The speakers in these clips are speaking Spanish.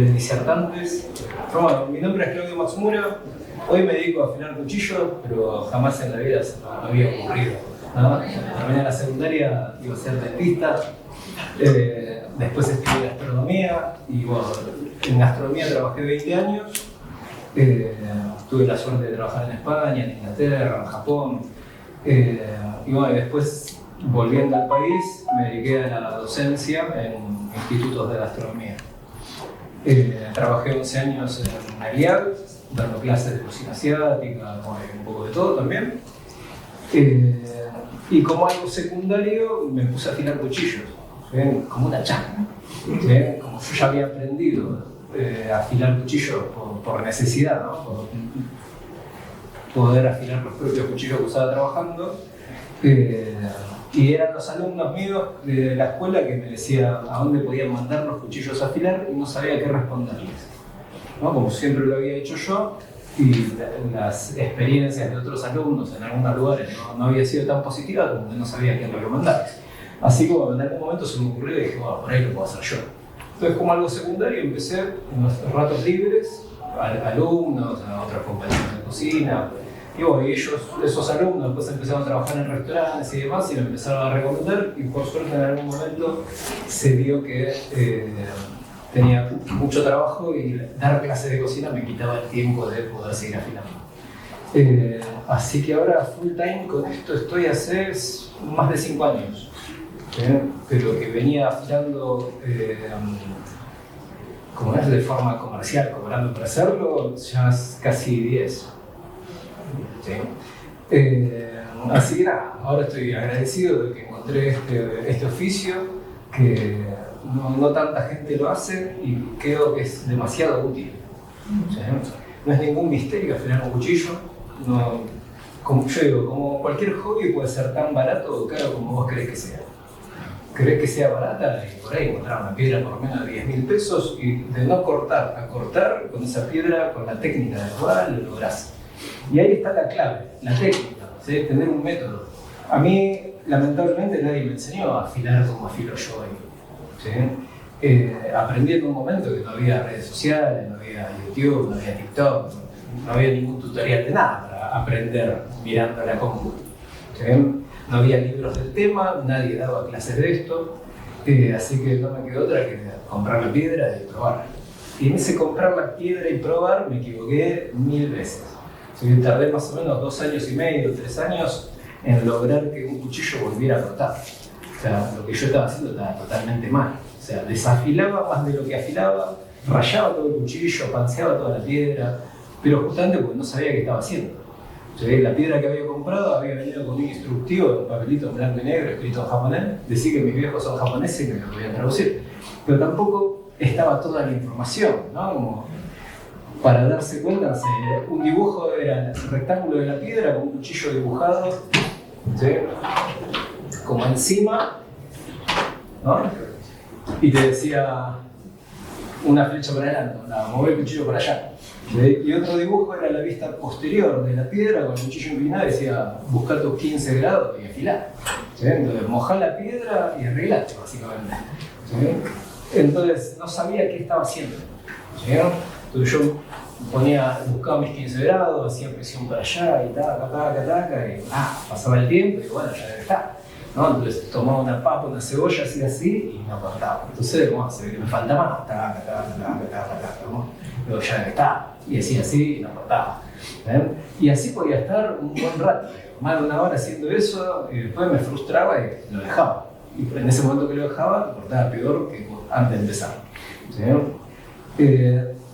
de disertantes. Pero bueno, mi nombre es Claudio Maxmura. Hoy me dedico a afilar cuchillos, pero jamás en la vida se me había ocurrido, ¿no? Terminé la secundaria, iba a ser dentista. Después estudié gastronomía y bueno, en gastronomía trabajé 20 años. Tuve la suerte de trabajar en España, en Inglaterra, en Japón. Y bueno, después, volviendo al país, me dediqué a la docencia en institutos de gastronomía. Trabajé 11 años en Alial, dando clases de cocina asiática, un poco de todo también. Y como algo secundario, me puse a afilar cuchillos, como una changa. Como yo ya había aprendido a afilar cuchillos por necesidad, ¿no? Por poder afilar los propios cuchillos que usaba trabajando. Y eran los alumnos míos de la escuela que me decían a dónde podían mandar los cuchillos a afilar y no sabía qué responderles, ¿no? Como siempre lo había hecho yo, y las experiencias de otros alumnos en algunos lugares no había sido tan positiva como que no sabía a quién recomendar. Así que bueno, en algún momento se me ocurrió y dije, bueno, por ahí lo puedo hacer yo. Entonces, como algo secundario, empecé en los ratos libres, a alumnos, a otros compañeros de cocina. Y bueno, esos alumnos después empezaron a trabajar en restaurantes y demás y me empezaron a recomendar, y por suerte en algún momento se vio que tenía mucho trabajo y dar clases de cocina me quitaba el tiempo de poder seguir afilando. Así que ahora full time con esto estoy hace más de 5 años. Pero que venía afilando como es de forma comercial, cobrando por hacerlo, ya es casi 10. Así que nada, ahora estoy agradecido de que encontré este oficio, que no tanta gente lo hace y creo que es demasiado útil. No es ningún misterio afilar un cuchillo. Como yo digo, como cualquier hobby puede ser tan barato o caro como vos crees que sea. Crees que sea barata y por ahí encontrar una piedra por lo menos de 10.000 pesos y de no cortar a cortar con esa piedra, con la técnica adecuada, lo lográs. Y ahí está la clave, la técnica, ¿sí? Tener un método. A mí, lamentablemente, nadie me enseñó a afilar como afilo yo hoy, ¿sí? Aprendí en un momento que no había redes sociales, no había YouTube, no había TikTok, no había ningún tutorial de nada para aprender mirando la compu, ¿sí? No había libros del tema, nadie daba clases de esto, así que no me quedó otra que comprar la piedra y probar. Y en ese comprar la piedra y probar me equivoqué 1000 veces. Tardé más o menos 2 años y medio, 3 años en lograr que un cuchillo volviera a cortar. O sea, lo que yo estaba haciendo estaba totalmente mal. O sea, desafilaba más de lo que afilaba, rayaba todo el cuchillo, panseaba toda la piedra, pero justamente porque no sabía qué estaba haciendo. O sea, la piedra que había comprado había venido con un instructivo, un papelito en blanco y negro, escrito en japonés, decía que mis viejos son japoneses y me lo podían traducir. Pero tampoco estaba toda la información, ¿no? Como para darse cuenta, un dibujo era el rectángulo de la piedra con un cuchillo dibujado, ¿sí? Como encima, ¿no? Y te decía una flecha para adelante, mover el cuchillo para allá. ¿Sí? Y otro dibujo era la vista posterior de la piedra con el cuchillo inclinado y decía buscar tus 15 grados y afilar. ¿Sí? Entonces mojar la piedra y arreglate, básicamente. ¿Sí? Entonces no sabía qué estaba haciendo. ¿Sí? Entonces yo buscaba mis 15 grados, hacía presión para allá y taca, y pasaba el tiempo y bueno, ya debe estar, ¿no? Entonces tomaba una papa, una cebolla, así y no cortaba. Entonces, ¿cómo se ve que me falta más? ¿No? Luego ya debe estar, y decía así y no cortaba. Y así podía estar un buen rato, más de 1 hora haciendo eso, y después me frustraba y lo dejaba. Y en ese momento que lo dejaba, cortaba peor que antes de empezar. ¿Sí?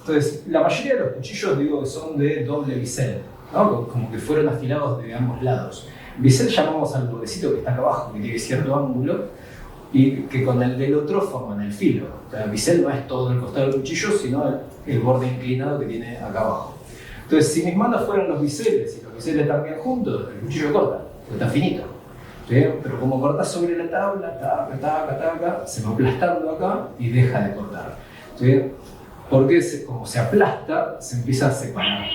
Entonces, la mayoría de los cuchillos, digo, que son de doble bisel, ¿no? Como que fueron afilados de ambos lados. Bisel llamamos al bordecito que está acá abajo, que tiene cierto ángulo, y que con el del otro forman el filo. O sea, bisel no es todo el costado del cuchillo, sino el borde inclinado que tiene acá abajo. Entonces, si mis manos fueran los biseles, y los biseles están bien juntos, el cuchillo corta, porque está finito. ¿Sí? Pero como cortas sobre la tabla, taca, se va aplastando acá y deja de cortar. ¿Sí? Porque como se aplasta, se empieza a separar.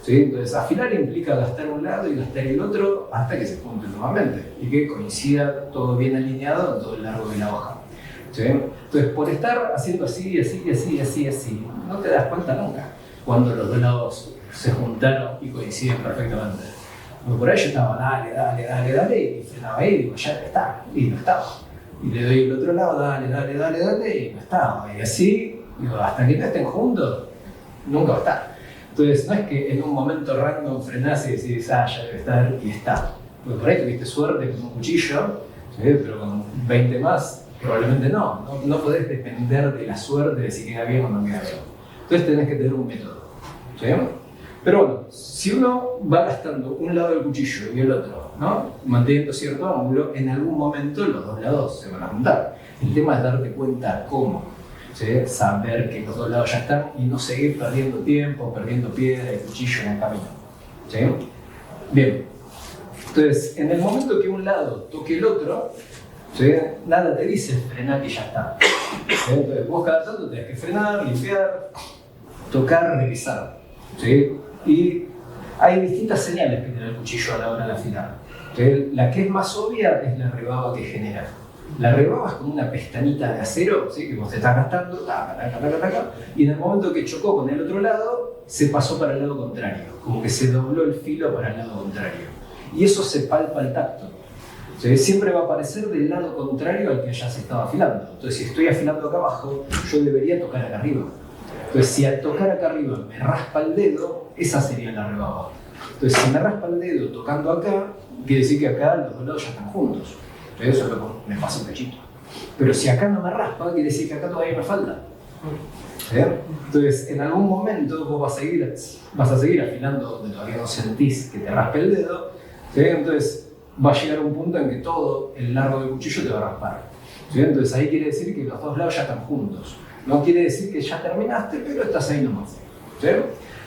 ¿Sí? Entonces, afilar implica gastar un lado y gastar el otro hasta que se junten nuevamente y que coincida todo bien alineado en todo el largo de la hoja. ¿sí? Entonces, por estar haciendo así, no te das cuenta nunca cuando los dos lados se juntaron y coinciden perfectamente. Porque por ahí yo estaba, dale, y frenaba ahí, y digo, ya está, y no estaba. Y le doy el otro lado, dale, y no estaba. Y así, digo, hasta que no estén juntos, nunca va a estar. Entonces, no es que en un momento random frenás y decís, ya debe estar, y está. Porque por ahí tuviste suerte con un cuchillo, ¿sí? Pero con 20 más, probablemente no podés depender de la suerte de si queda bien o no queda bien. Entonces tenés que tener un método, ¿sí? Pero bueno, si uno va gastando un lado del cuchillo y el otro, ¿no? Manteniendo cierto ángulo, en algún momento los dos lados se van a juntar. El tema es darte cuenta cómo, ¿sí? Saber que los dos lados ya están y no seguir perdiendo tiempo, perdiendo piedra y cuchillo en el camino, ¿sí? Bien, entonces en el momento que un lado toque el otro, ¿sí? Nada te dice frenar y ya está, ¿sí? Entonces vos cada tanto tenés que frenar, limpiar, tocar, revisar, ¿sí? Y hay distintas señales que tiene el cuchillo a la hora de afilar. ¿Sí? La que es más obvia es la rebaba que genera. La rebaba es como una pestañita de acero, ¿sí? Que vos te estás gastando, y en el momento que chocó con el otro lado, se pasó para el lado contrario, como que se dobló el filo para el lado contrario. Y eso se palpa al tacto. ¿Sí? Siempre va a aparecer del lado contrario al que ya se estaba afilando. Entonces, si estoy afilando acá abajo, yo debería tocar acá arriba. Entonces, si al tocar acá arriba me raspa el dedo, esa sería la rebaba. Entonces, si me raspa el dedo tocando acá, quiere decir que acá los dos lados ya están juntos. Entonces, eso me pasa un cachito. Pero si acá no me raspa, quiere decir que acá todavía me falta. ¿Sí? Entonces, en algún momento vos vas a seguir afilando donde todavía no sentís que te raspe el dedo. ¿Sí? Entonces, va a llegar un punto en que todo el largo del cuchillo te va a raspar. ¿Sí? Entonces, ahí quiere decir que los dos lados ya están juntos. No quiere decir que ya terminaste, pero estás ahí nomás. ¿Sí?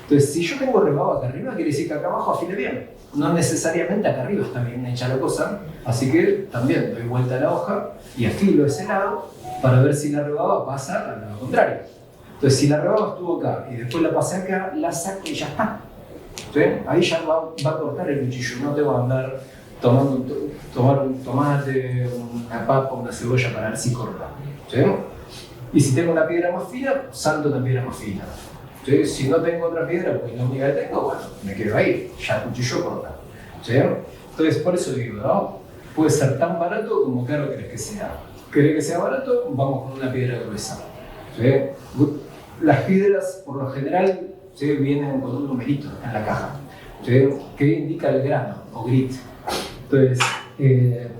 Entonces, si yo tengo rebaba acá arriba, quiere decir que acá abajo afile bien. No necesariamente acá arriba está bien hecha la cosa, así que también doy vuelta a la hoja y afilo ese lado para ver si la rebaba pasa al lado contrario. Entonces, si la rebaba estuvo acá y después la pasé acá, la saco y ya está. ¿Sí? Ahí ya va a cortar el cuchillo, no te va a andar tomar un tomate, una papa, una cebolla para ver si corta. ¿Sí? Y si tengo una piedra más fina, salto una piedra más fina. ¿Sí? Si no tengo otra piedra, pues la única que tengo, bueno, me quedo ahí, ya el cuchillo corta. ¿Sí? Entonces, por eso digo, ¿no? Puede ser tan barato como caro querés que sea. ¿Querés que sea barato? Vamos con una piedra gruesa. ¿Sí? Las piedras, por lo general, ¿sí? Vienen con un numerito en la caja, ¿sí? Que indica el grano o grit. Entonces,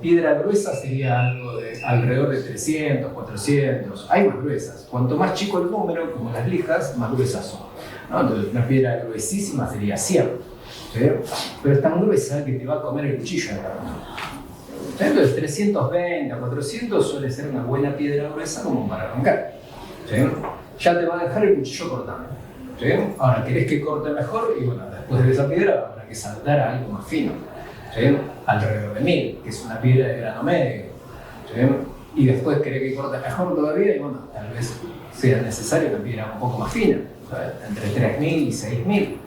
piedra gruesa sería algo de alrededor de 300, 400, hay más gruesas. Cuanto más chico el número, como las lijas, más gruesas son, ¿no? Entonces, una piedra gruesísima sería 100, ¿sí? Pero es tan gruesa que te va a comer el cuchillo. Entonces, 320 a 400 suele ser una buena piedra gruesa como para arrancar, ¿sí? Ya te va a dejar el cuchillo cortando, ¿sí? Ahora, ¿querés que corte mejor? Y bueno, después de esa piedra habrá que saltar a algo más fino, ¿sí? Alrededor de 1000, que es una piedra de grano medio, ¿sí? Y después querés que corte mejor todavía, y bueno, tal vez sea necesario una piedra un poco más fina, ¿sabes? Entre 3000 y 6000.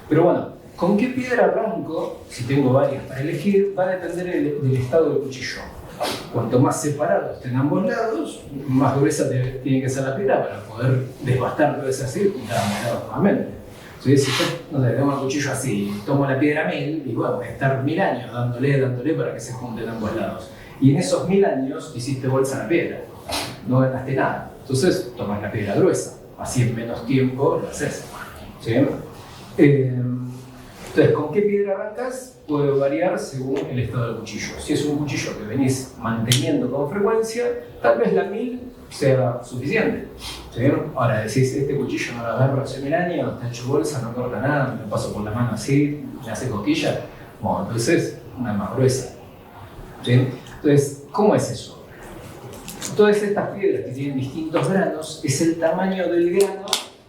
Pero bueno, ¿con qué piedra arranco? Si tengo varias para elegir, va a depender del estado del cuchillo. Cuanto más separados estén ambos lados, más gruesa tiene que ser la piedra para poder desbastar todo ese así y juntar ambos lados nuevamente. Entonces, si yo, no sé, tengo el cuchillo así, tomo la piedra 1000 y bueno, voy a estar 1000 años dándole para que se junten ambos lados. Y en esos 1000 años hiciste bolsa la piedra, no ganaste nada. Entonces, tomas la piedra gruesa, así en menos tiempo lo haces. ¿Sí? Entonces, ¿con qué piedra arrancas? Puede variar según el estado del cuchillo. Si es un cuchillo que venís manteniendo con frecuencia, tal vez la 1000 sea suficiente. ¿Sí? Ahora decís, este cuchillo no lo agarro hace 1000 años, está hecho bolsa, no corta nada, me lo paso por la mano así, me hace cosquilla. Bueno, entonces, una más gruesa. ¿Sí? Entonces, ¿cómo es eso? Todas estas piedras que tienen distintos granos, es el tamaño del grano,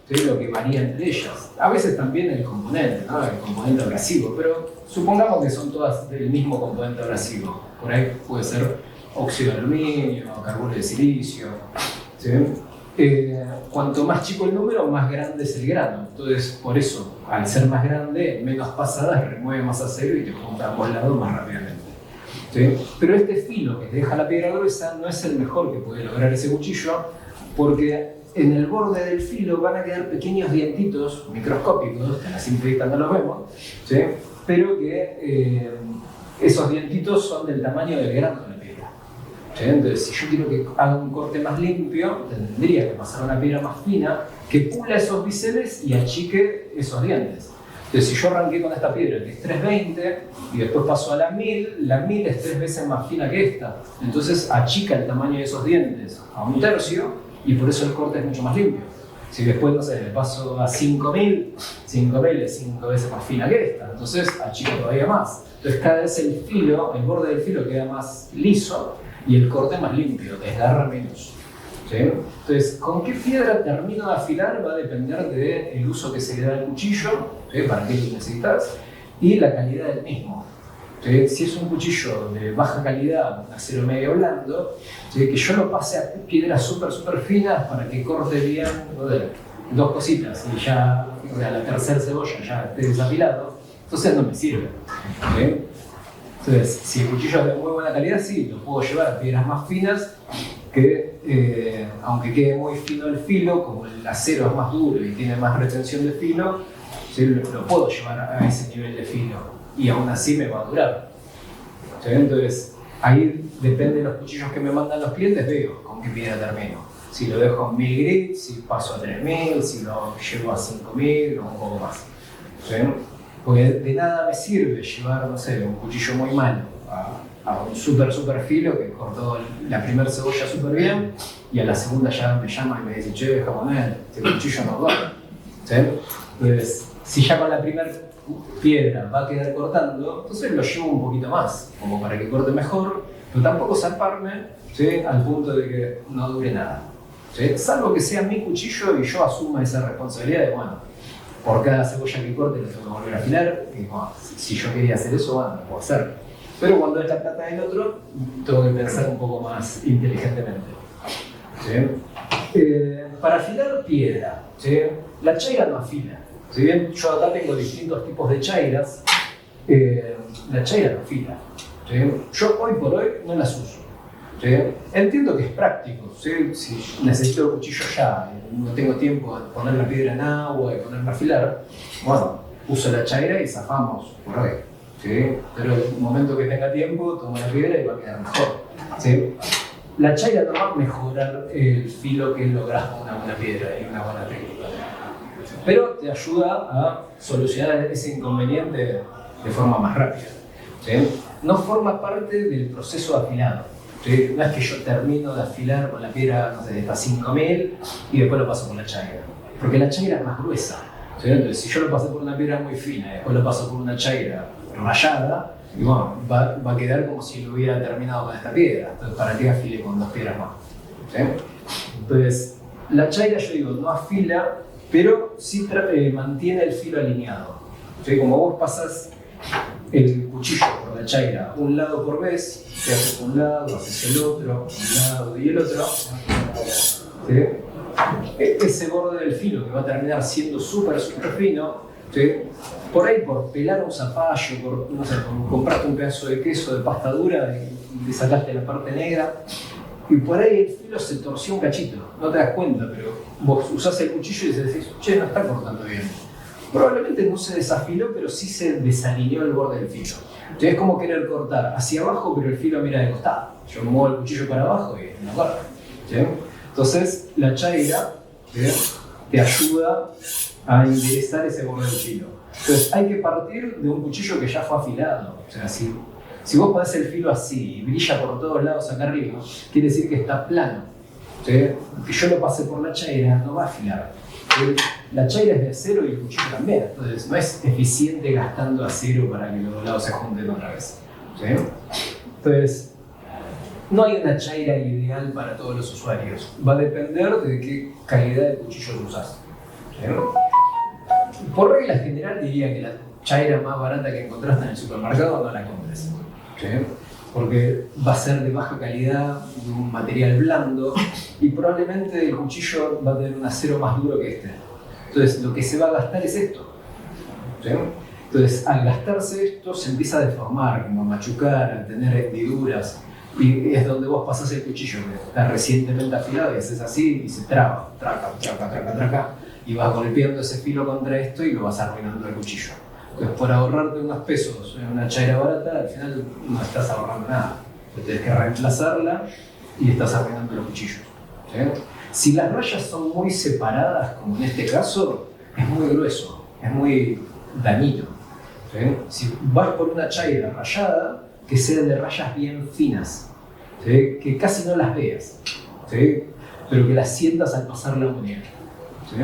¿sí? Lo que varía entre ellas. A veces también el componente, ¿no? El componente abrasivo, pero supongamos que son todas del mismo componente abrasivo. Por ahí puede ser óxido de aluminio, carburo de silicio. ¿Sí? Cuanto más chico el número, más grande es el grano. Entonces, por eso, al ser más grande, menos pasadas remueve más acero y te junta a ambos lados más rápidamente. ¿sí? Pero este filo que te deja la piedra gruesa no es el mejor que puede lograr ese cuchillo, porque en el borde del filo van a quedar pequeños dientitos microscópicos, que a la simple vista no los vemos, ¿sí? Pero que esos dientitos son del tamaño del grano de la piedra. ¿Sí? Entonces, si yo quiero que haga un corte más limpio, tendría que pasar una piedra más fina que pula esos biseles y achique esos dientes. Entonces, si yo arranqué con esta piedra que es 320 y después paso a la 1000 es 3 veces más fina que esta. Entonces, achica el tamaño de esos dientes a 1/3 y por eso el corte es mucho más limpio. Si después, no sé, le paso a 5000 es 5 veces más fina que esta. Entonces, achica todavía más. Entonces, cada vez el borde del filo queda más liso y el corte más limpio, desgarra menos. ¿Sí? Entonces, ¿con qué piedra termino de afilar? Va a depender del uso que se le da al cuchillo, ¿sí? Para qué lo necesitas, y la calidad del mismo. ¿Sí? Si es un cuchillo de baja calidad, un acero medio blando, ¿sí? Que yo lo pase a piedras súper finas para que corte bien, ¿no? 2 cositas y ya, o sea, la tercera cebolla ya esté desafilado, entonces no me sirve. ¿Sí? Entonces, si el cuchillo es de muy buena calidad, sí, lo puedo llevar a piedras más finas que, aunque quede muy fino el filo, como el acero es más duro y tiene más retención de filo, ¿sí? Lo puedo llevar a ese nivel de filo y aún así me va a durar. ¿Sí? Entonces, ahí depende de los cuchillos que me mandan los clientes, veo con qué piedra termino. Si lo dejo en 1000 grit, si paso a 3000, si lo llevo a 5000 o un poco más. ¿Sí? Porque de nada me sirve llevar, no sé, un cuchillo muy malo a un súper filo que cortó la primera cebolla súper bien y a la segunda ya me llama y me dice, che, japonés, este cuchillo no va. ¿Sí? Entonces, si ya con la primera piedra va a quedar cortando, entonces lo llevo un poquito más, como para que corte mejor, pero tampoco zaparme, ¿sí? Al punto de que no dure nada. ¿Sí? Salvo que sea mi cuchillo y yo asuma esa responsabilidad de, bueno, por cada cebolla que corte lo tengo que volver a afilar, y bueno, si yo quería hacer eso, bueno, lo puedo hacer. Pero cuando es la plata del otro, tengo que pensar un poco más inteligentemente. ¿Sí? Para afilar piedra, ¿sí? La chaira no afila. Si bien yo acá tengo distintos tipos de chairas, la chaira no afila. ¿Sí? Yo hoy por hoy no las uso. ¿Sí? Entiendo que es práctico, ¿sí? Si necesito el cuchillo ya, no tengo tiempo de poner la piedra en agua y ponerla a afilar, bueno, uso la chaira y zafamos por hoy. ¿Sí? Pero en el momento que tenga tiempo, tomo la piedra y va a quedar mejor. ¿Sí? La chaira no va a mejorar el filo que lográs con una buena piedra y una buena técnica, pero te ayuda a solucionar ese inconveniente de forma más rápida. ¿Sí? No forma parte del proceso de afilado. ¿Sí? No es que yo termino de afilar con la piedra, no sé, de esta 5000 y después lo paso con la chaira, porque la chaira es más gruesa. ¿Sí? Entonces, si yo lo pasé por una piedra muy fina y después lo paso por una chaira rayada, y bueno, va a quedar como si lo hubiera terminado con esta piedra. Entonces, ¿para qué afile con 2 piedras más? ¿Sí? Entonces, la chaira, yo digo, no afila, pero sí mantiene el filo alineado. ¿Sí? Como vos pasás el cuchillo por la chaira un lado por vez, te haces un lado, haces el otro, un lado y el otro. ¿Sí? Ese borde del filo que va a terminar siendo súper fino, ¿sí? Por ahí, por pelar un zapallo, por, no sé, por comprarte un pedazo de queso de pasta dura y le sacaste la parte negra, y por ahí el filo se torció un cachito, no te das cuenta, pero vos usás el cuchillo y decís, che, no está cortando bien. Probablemente no se desafiló, pero sí se desalineó el borde del filo. Entonces es como querer cortar hacia abajo, pero el filo mira de costado. Yo muevo el cuchillo para abajo y no corta. ¿Sí? Entonces la chaira, ¿sí?, te ayuda a enderezar ese borde del filo. Entonces hay que partir de un cuchillo que ya fue afilado. O sea, si vos ponés el filo así y brilla por todos lados acá arriba, quiere decir que está plano. ¿Sí? Que yo lo pase por la chaira, no va a afilar. La chaira es de acero y el cuchillo también. Entonces no es eficiente gastando acero para que los dos lados se junten otra vez. ¿Sí? Entonces, no hay una chaira ideal para todos los usuarios. Va a depender de qué calidad de cuchillo usás. ¿Sí? Por regla general diría que la chaira más barata que encontraste en el supermercado no la compres. ¿Sí? Porque va a ser de baja calidad, de un material blando y probablemente el cuchillo va a tener un acero más duro que este. Entonces lo que se va a gastar es esto. ¿Sí? Entonces, al gastarse esto, se empieza a deformar, como a machucar, a tener hendiduras. Y es donde vos pasás el cuchillo, que está recientemente afilado, y haces así y se traba, traca, y vas golpeando ese filo contra esto y lo vas arruinando el cuchillo. Entonces, por ahorrarte unos pesos en una chaira barata, al final no estás ahorrando nada. Tienes que reemplazarla y estás arruinando los cuchillos. ¿Sí? Si las rayas son muy separadas, como en este caso, es muy grueso, es muy dañino. ¿Sí? Si vas por una chaira rayada, que sea de rayas bien finas, ¿sí? Que casi no las veas, ¿sí? Pero que las sientas al pasar la uña. ¿Sí?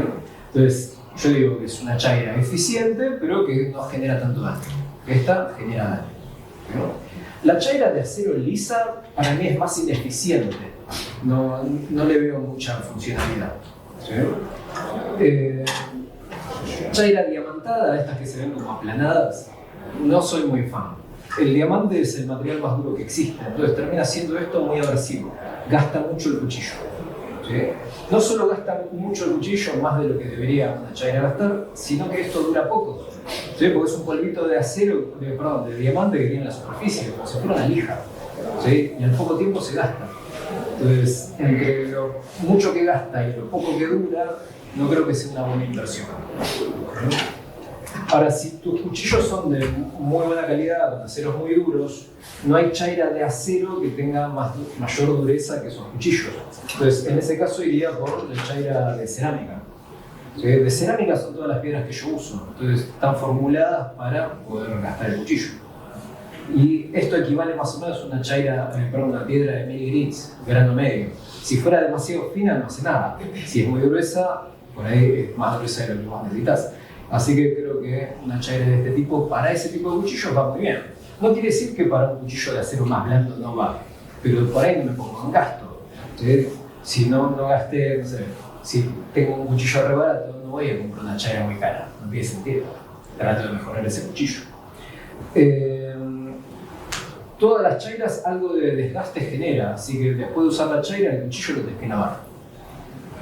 Entonces, yo digo que es una chaira eficiente, pero que no genera tanto daño. Esta genera daño. ¿Sí? La chaira de acero lisa para mí es más ineficiente, no le veo mucha funcionalidad. ¿Sí? Chaira diamantada, estas que se ven como aplanadas, no soy muy fan. El diamante es el material más duro que existe, entonces termina siendo esto muy abrasivo, gasta mucho el cuchillo. ¿Sí? No solo gasta mucho el cuchillo, más de lo que debería una chaira gastar, sino que esto dura poco. ¿Sí? Porque es un polvito de acero, de diamante que tiene en la superficie, como si fuera una lija. ¿Sí? Y al poco tiempo se gasta. Entonces, entre lo mucho que gasta y lo poco que dura, no creo que sea una buena inversión. ¿Sí? Ahora, si tus cuchillos son de muy buena calidad, con aceros muy duros, no hay chaira de acero que tenga mayor dureza que esos cuchillos. Entonces, en ese caso iría por la chaira de cerámica. ¿Sí? De cerámica son todas las piedras que yo uso, entonces están formuladas para poder gastar el cuchillo. Y esto equivale más o menos a una una piedra de 1000 grits, grano medio. Si fuera demasiado fina, no hace nada. Si es muy gruesa, por ahí es más gruesa de lo que vos necesitas. Así que creo que una chaira de este tipo, para ese tipo de cuchillos, va muy bien. No quiere decir que para un cuchillo de acero más blando no va, pero por ahí no me pongo en gasto. ¿Sí? Si no gasté, no sé, si tengo un cuchillo re barato, no voy a comprar una chaira muy cara, no tiene sentido. Trato de mejorar ese cuchillo. Todas las chairas algo de desgaste genera, así que después de usar la chaira, el cuchillo lo tenés que lavar.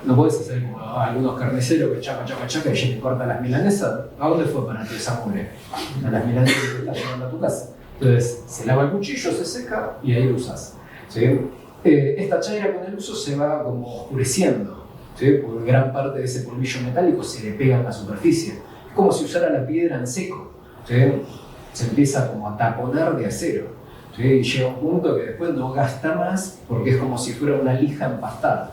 No podés hacer como algunos carniceros que chaca y ya te cortan las milanesas. ¿A dónde fue para ti esa mugre? A las milanesas que estás llevando a tu casa. Entonces, se lava el cuchillo, se seca y ahí lo usas. ¿Sí? Esta chaira con el uso se va como oscureciendo, ¿sí? Porque gran parte de ese polvillo metálico se le pega en la superficie. Es como si usara la piedra en seco. ¿Sí? Se empieza como a taponar de acero. ¿Sí? Y llega un punto que después no gasta más porque es como si fuera una lija empastada.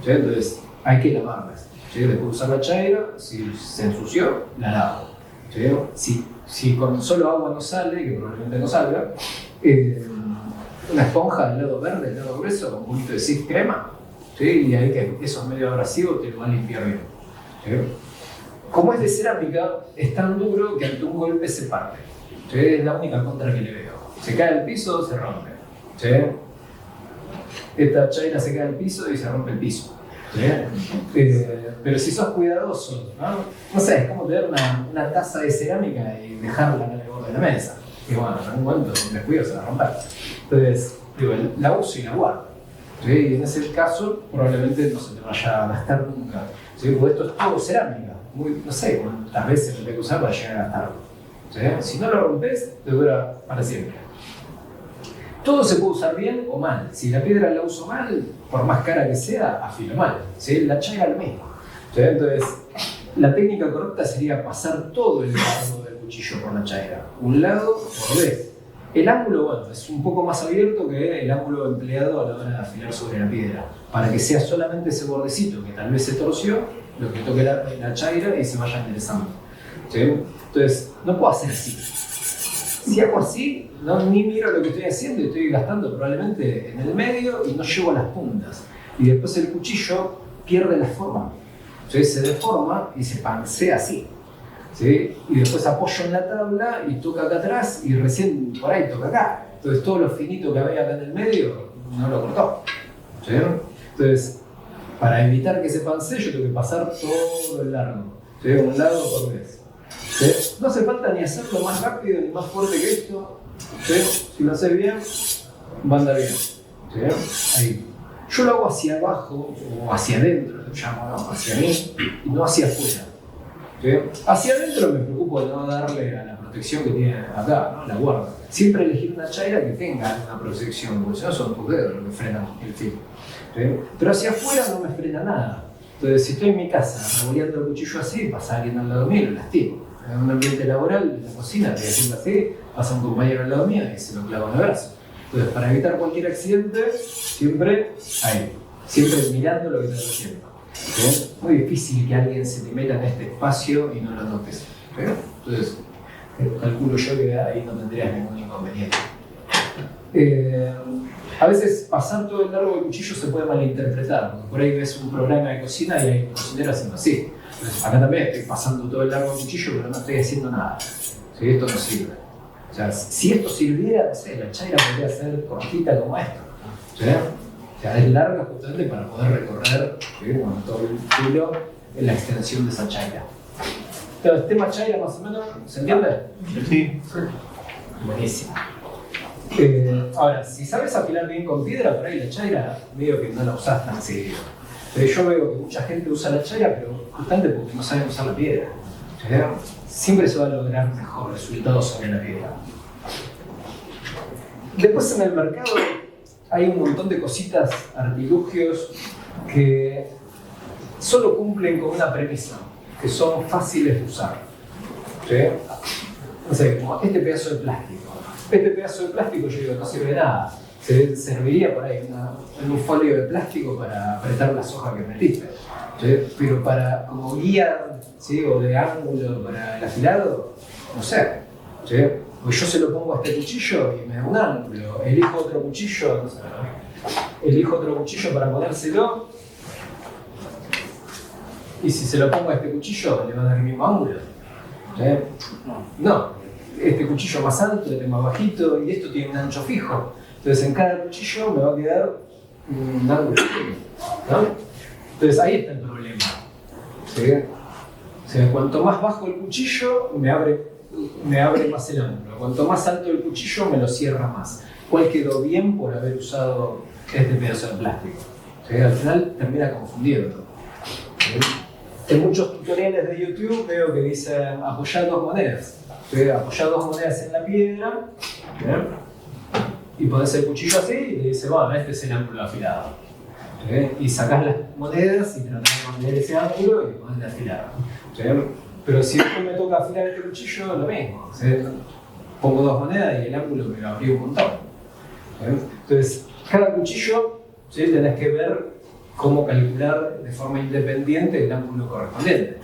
¿Sí? Entonces, hay que lavarlas. ¿Sí? Después de usar la chaira, si se ensució, la lavo. ¿Sí? Si con solo agua no sale, que probablemente no salga, una esponja del lado verde, del lado grueso, con un poquito de Cif crema, ¿sí? Y ahí que eso es medio abrasivo, te lo va a limpiar bien. ¿Sí? Como es de cerámica, es tan duro que ante un golpe se parte. ¿Sí? Es la única contra que le veo. Se cae al piso, se rompe. ¿Sí? Esta chaira se cae al piso y se rompe el piso. ¿Sí? Pero si sos cuidadoso, no sé, es como tener una taza de cerámica y dejarla en el borde de la mesa. Y bueno, en algún momento un descuido se va a romper. Entonces, digo, la uso y la guardo. ¿Sí? Y en ese caso, probablemente no se te vaya a gastar nunca. ¿Sí? Porque esto es todo cerámica. No sé cuántas veces lo tengo que usar para llegar a gastarlo. ¿Sí? Si no lo rompes, te dura para siempre. Todo se puede usar bien o mal. Si la piedra la uso mal, por más cara que sea, afilo mal. ¿Sí? La chaira lo mismo. ¿Sí? Entonces, la técnica correcta sería pasar todo el largo del cuchillo por la chaira. Un lado por vez. El ángulo, bueno, es un poco más abierto que el ángulo empleado a la hora de afilar sobre la piedra. Para que sea solamente ese bordecito que tal vez se torció, lo que toque la chaira y se vaya enderezando. ¿Sí? Entonces, no puedo hacer así. Si hago así, ni miro lo que estoy haciendo y estoy gastando probablemente en el medio y no llego a las puntas. Y después el cuchillo pierde la forma. Entonces se deforma y se pancea así. ¿Sí? Y después apoyo en la tabla y toca acá atrás y recién por ahí toca acá. Entonces todo lo finito que había acá en el medio no lo cortó. ¿Sí? Entonces, para evitar que se pancee, yo tengo que pasar todo el largo. ¿Sí? Un lado por vez. ¿Sí? No hace falta ni hacerlo más rápido ni más fuerte que esto. ¿Sí? Si lo haces bien, va a andar bien. ¿Sí? Ahí. Yo lo hago hacia abajo o hacia adentro, lo llamo, ¿no? Hacia mí y no hacia afuera. ¿Sí? ¿sí? Hacia adentro me preocupo de no darle a la protección que tiene acá, ¿no? La guarda. Siempre elegir una chaira que tenga una protección, porque si no son tus dedos los que frenan el filo. ¿Sí? Pero hacia afuera no me frena nada. Entonces, si estoy en mi casa revoleando el cuchillo así, pasa alguien al lado mío y lo lastimo. En un ambiente laboral, en la cocina, estoy haciendo así, pasa un compañero al lado mío y se lo clava en el brazo. Entonces, para evitar cualquier accidente, siempre ahí, siempre mirando lo que estás haciendo. ¿Sí? Muy difícil que alguien se te meta en este espacio y no lo notes. ¿Sí? Entonces, calculo yo que ahí no tendrías ningún inconveniente. A veces pasar todo el largo del cuchillo se puede malinterpretar, porque por ahí ves un programa de cocina y hay un cocinero haciendo así. Entonces, acá también estoy pasando todo el largo del cuchillo, pero no estoy haciendo nada. ¿Sí? Esto no sirve. O sea, si esto sirviera, no sé, la chaira podría ser cortita como esto. ¿Sí? O sea, es larga justamente para poder recorrer, ¿sí? Con todo el filo en la extensión de esa chaira. Entonces, tema chaira más o menos, ¿se entiende? Sí. Buenísimo. Ahora, si sabes afilar bien con piedra, por ahí la chaira medio que no la usás tan seguido. Pero yo veo que mucha gente usa la chaira, pero justamente porque no saben usar la piedra. Siempre se va a lograr mejor resultado sobre la piedra. Después en el mercado hay un montón de cositas, artilugios, que solo cumplen con una premisa, que son fáciles de usar. ¿Sí? No sé, como este pedazo de plástico. Este pedazo de plástico yo digo, no sirve de nada. Serviría por ahí en un folio de plástico para apretar las hojas que metiste. ¿Sí? Pero para, como guía, ¿sí? O de ángulo para el afilado, no sé. ¿Sí? Pues yo se lo pongo a este cuchillo y me da un ángulo. Elijo otro cuchillo, no sé, elijo otro cuchillo para ponérselo. Y si se lo pongo a este cuchillo, le va a dar el mismo ángulo. ¿Sí? No. Este cuchillo más alto, este más bajito, y esto tiene un ancho fijo. Entonces en cada cuchillo me va a quedar un ángulo, ¿no? Entonces ahí está el problema. ¿Sí? O sea, cuanto más bajo el cuchillo, me abre más el ángulo. Cuanto más alto el cuchillo, me lo cierra más. ¿Cuál quedó bien por haber usado este pedazo de plástico? ¿Sí? Al final termina confundiendo. ¿Sí? En muchos tutoriales de YouTube veo que dicen apoyar dos monedas. ¿Sí? Apoyar dos monedas en la piedra, ¿sí? Y pones el cuchillo así y te dice, bueno, este es el ángulo afilado. ¿Sí? Y sacás las monedas y tratás de mantener ese ángulo y pones el afilado. ¿Sí? Pero si después me toca afilar este cuchillo, lo mismo. ¿Sí? Pongo dos monedas y el ángulo me lo abrió un montón. ¿Sí? Entonces, cada cuchillo, ¿sí? Tenés que ver cómo calcular de forma independiente el ángulo correspondiente.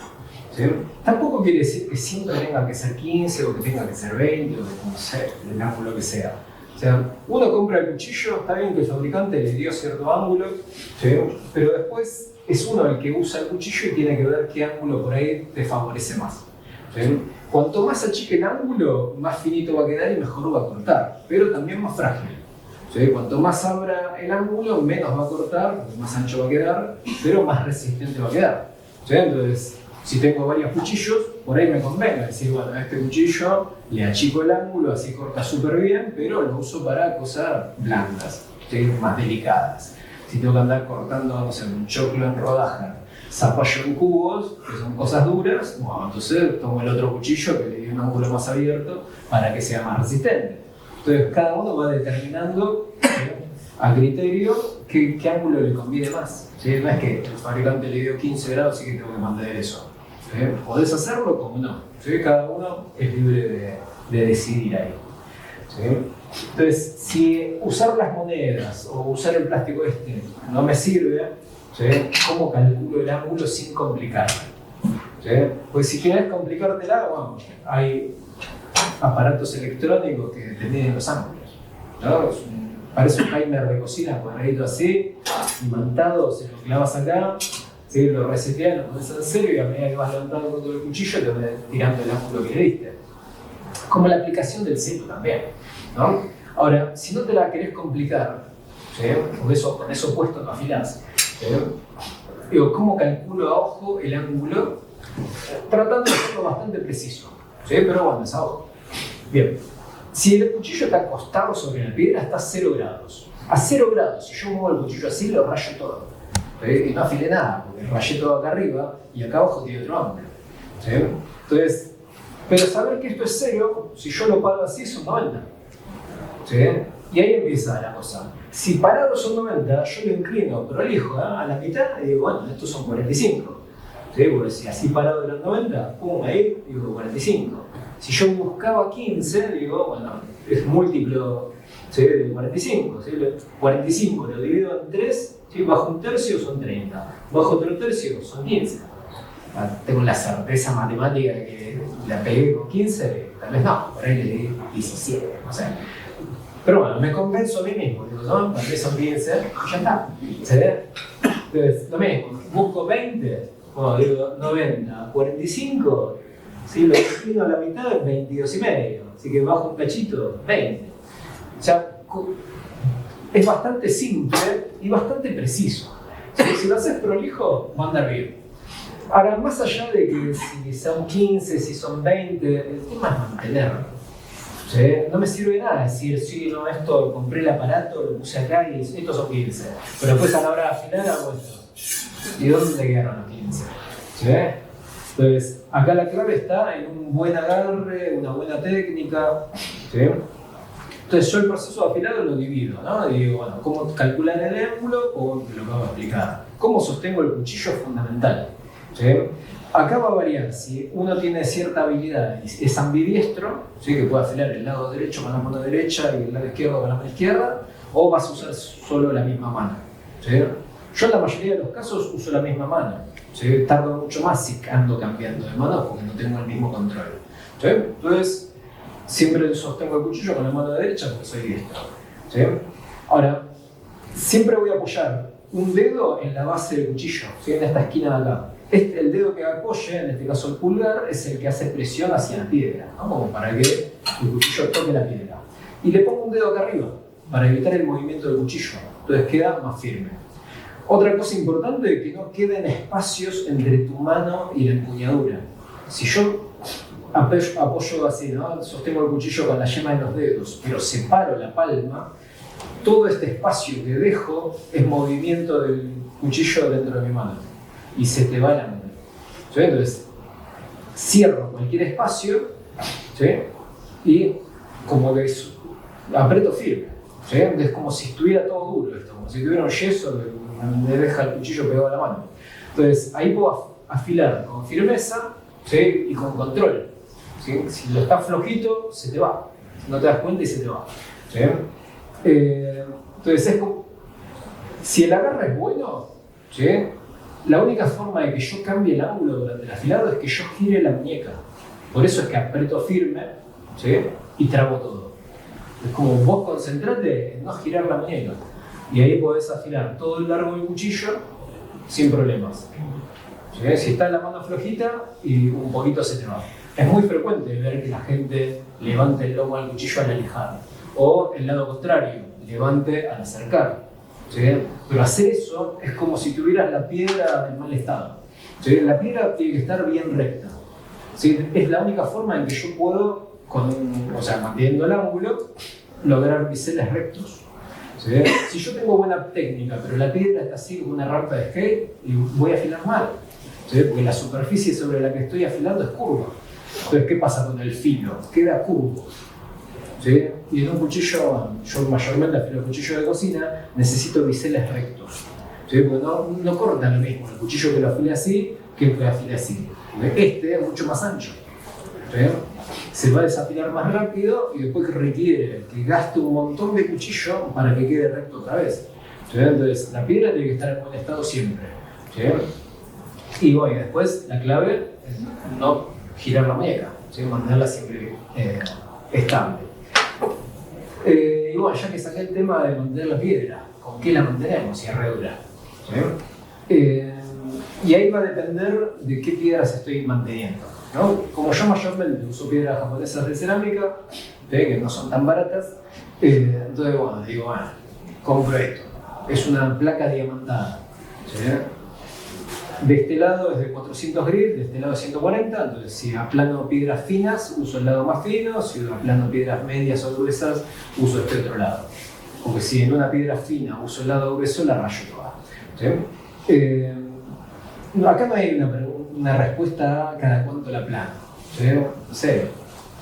¿Sí? Tampoco quiere decir que siempre tenga que ser 15 o que tenga que ser 20 o que no sé, el ángulo que sea. O sea, uno compra el cuchillo, está bien que el fabricante le dio cierto ángulo, ¿sí? Pero después es uno el que usa el cuchillo y tiene que ver qué ángulo por ahí te favorece más. ¿Sí? Cuanto más achique el ángulo, más finito va a quedar y mejor va a cortar, pero también más frágil. ¿Sí? Cuanto más abra el ángulo, menos va a cortar, porque más ancho va a quedar, pero más resistente va a quedar. ¿Sí? Entonces, si tengo varios cuchillos, por ahí me convenga decir, bueno, a este cuchillo le achico el ángulo, así corta súper bien, pero lo uso para cosas blandas, ¿sí? Más delicadas. Si tengo que andar cortando, no sé, un choclo en rodajas, zapallo en cubos, que son cosas duras, bueno, entonces tomo el otro cuchillo que le di un ángulo más abierto para que sea más resistente. Entonces cada uno va determinando, ¿sí? A criterio qué ángulo le conviene más. ¿Sí? No es que el fabricante le dio 15 grados y que tengo que mantener eso. ¿Sí? Podés hacerlo como no. ¿Sí? Cada uno es libre de decidir ahí. ¿Sí? Entonces, si usar las monedas o usar el plástico este no me sirve, ¿sí? ¿Cómo calculo el ángulo sin complicarme? ¿Sí? Pues si querés complicártela, bueno, hay aparatos electrónicos que te miden los ángulos, ¿no? Parece un timer de cocina, cuadradito así, imantado, se lo clavas acá, ¿sí? Lo reseteas, lo pones en serio y a medida que vas levantando con todo el cuchillo te vas tirando el ángulo que le diste. Como la aplicación del celu también, ¿no? Ahora, si no te la querés complicar, ¿sí? Con eso puesto no afilás, ¿sí? Digo, ¿cómo calculo a ojo el ángulo? Tratando de hacerlo bastante preciso, ¿sí? Pero bueno, es a ojo. Bien, si el cuchillo está acostado sobre la piedra, está a 0 grados. A 0 grados, si yo muevo el cuchillo así, lo rayo todo. ¿Sí? Y no afilé nada, porque rayé todo acá arriba y acá abajo tiene otro ángulo. ¿sí? Entonces, pero saber que esto es 0, si yo lo paro así, son 90. ¿Sí? Y ahí empieza la cosa. Si parados son 90, yo lo inclino prolijo a la mitad y digo, bueno, estos son 45. ¿Sí? Porque si así parado eran 90, pum, ahí digo 45. Si yo buscaba 15, digo, bueno, es múltiplo, ¿sí?, de 45. ¿Sí? 45 lo divido en 3, ¿sí?, bajo un tercio son 30. Bajo otro tercio son 15. Tengo la certeza matemática de que la pegué con 15, tal vez no, por ahí le di 17, no sé. Pero bueno, me convenzo a mí mismo, digo, no, tal vez son 15, y ya está. ¿Sí? Entonces, lo mismo, busco 20, bueno, digo 90, 45, si lo inclino a la mitad es 22 y medio, así que bajo un cachito, 20. O sea, es bastante simple y bastante preciso. ¿Sí? Si lo haces prolijo, va a andar bien. Ahora, más allá de que si son 15, si son 20, el tema es mantenerlo. ¿Sí? No me sirve nada decir, sí, no, esto, compré el aparato, lo puse acá y estos son 15. Pero después a la hora de afinar hago esto. ¿Y dónde quedaron los 15? ¿Sí? Entonces, acá la clave está en un buen agarre, una buena técnica. ¿Sí? Entonces yo el proceso de afilado lo divido, ¿no? Y digo, bueno, ¿cómo calcular el ángulo? O lo que vamos a explicar. ¿Cómo sostengo el cuchillo? Es fundamental. ¿Sí? Acá va a variar si uno tiene cierta habilidad, es ambidiestro, ¿sí?, que puede afilar el lado derecho con la mano derecha y el lado izquierdo con la mano izquierda, o vas a usar solo la misma mano. ¿Sí? Yo en la mayoría de los casos uso la misma mano. ¿Sí? Tardo mucho más si ando cambiando de mano porque no tengo el mismo control. ¿Sí? Entonces, siempre sostengo el cuchillo con la mano derecha porque soy diestro. ¿Sí? Ahora, siempre voy a apoyar un dedo en la base del cuchillo, ¿sí?, en esta esquina de acá. El dedo que apoye, en este caso el pulgar, es el que hace presión hacia la piedra, ¿no?, como para que el cuchillo toque la piedra. Y le pongo un dedo acá arriba, para evitar el movimiento del cuchillo, entonces queda más firme. Otra cosa importante es que no queden espacios entre tu mano y la empuñadura. Si yo apoyo así, ¿no?, sostengo el cuchillo con la yema de los dedos, pero separo la palma, todo este espacio que dejo es movimiento del cuchillo dentro de mi mano. Y se te va la mano. ¿Sí? Entonces, cierro cualquier espacio, ¿sí?, y como que aprieto firme. ¿Sí? Es como si estuviera todo duro esto, como si tuviera un yeso que me deja el cuchillo pegado a la mano. Entonces, ahí puedo afilar con firmeza, ¿sí?, y con control. ¿Sí? Si lo estás flojito, se te va. No te das cuenta y se te va. ¿Sí? Entonces, es como, si el agarre es bueno, ¿sí?, la única forma de que yo cambie el ángulo durante el afilado es que yo gire la muñeca. Por eso es que aprieto firme, ¿sí?, y trabo todo. Es como vos concentrate en no girar la muñeca. Y ahí podés afilar todo el largo del cuchillo sin problemas. ¿Sí? Si está la mano flojita y un poquito se te va. Es muy frecuente ver que la gente levante el lomo al cuchillo al alejar. O el lado contrario, levante al acercar. ¿Sí? Pero hacer eso es como si tuvieras la piedra en mal estado. ¿Sí? La piedra tiene que estar bien recta. ¿Sí? Es la única forma en que yo puedo, manteniendo el ángulo, lograr biseles rectos. ¿Sí? Si yo tengo buena técnica, pero la piedra está así como una rampa de skate, voy a afilar mal. ¿Sí? Porque la superficie sobre la que estoy afilando es curva. Entonces, ¿qué pasa con el filo? Queda curvo. ¿Sí? Y en un cuchillo, yo mayormente afilo el cuchillo de cocina, necesito biseles rectos. ¿Sí? Porque no corta lo mismo el cuchillo que lo afile así que el que lo afile así. Este es mucho más ancho. ¿Sí? Se va a desafilar más rápido y después requiere que gaste un montón de cuchillo para que quede recto otra vez. ¿Sí? Entonces, la piedra tiene que estar en buen estado siempre. ¿Sí? Y bueno, después la clave es no girar la muñeca, ¿sí? Mantenerla siempre estable. Y bueno, ya que saqué el tema de mantener la piedra, ¿con qué la mantenemos? Si es re dura. ¿Sí? Y ahí va a depender de qué piedras estoy manteniendo, ¿no? Como yo mayormente uso piedras japonesas de cerámica, que no son tan baratas, entonces bueno, digo, compro esto. Es una placa diamantada. ¿Sí? De este lado es de 400 grit, de este lado es 140, entonces si aplano piedras finas, uso el lado más fino, si aplano piedras medias o gruesas, uso este otro lado. Porque si en una piedra fina uso el lado grueso, la rayo toda. ¿Sí? Acá no hay una respuesta a cada cuánto la plano. ¿Sí? No sé,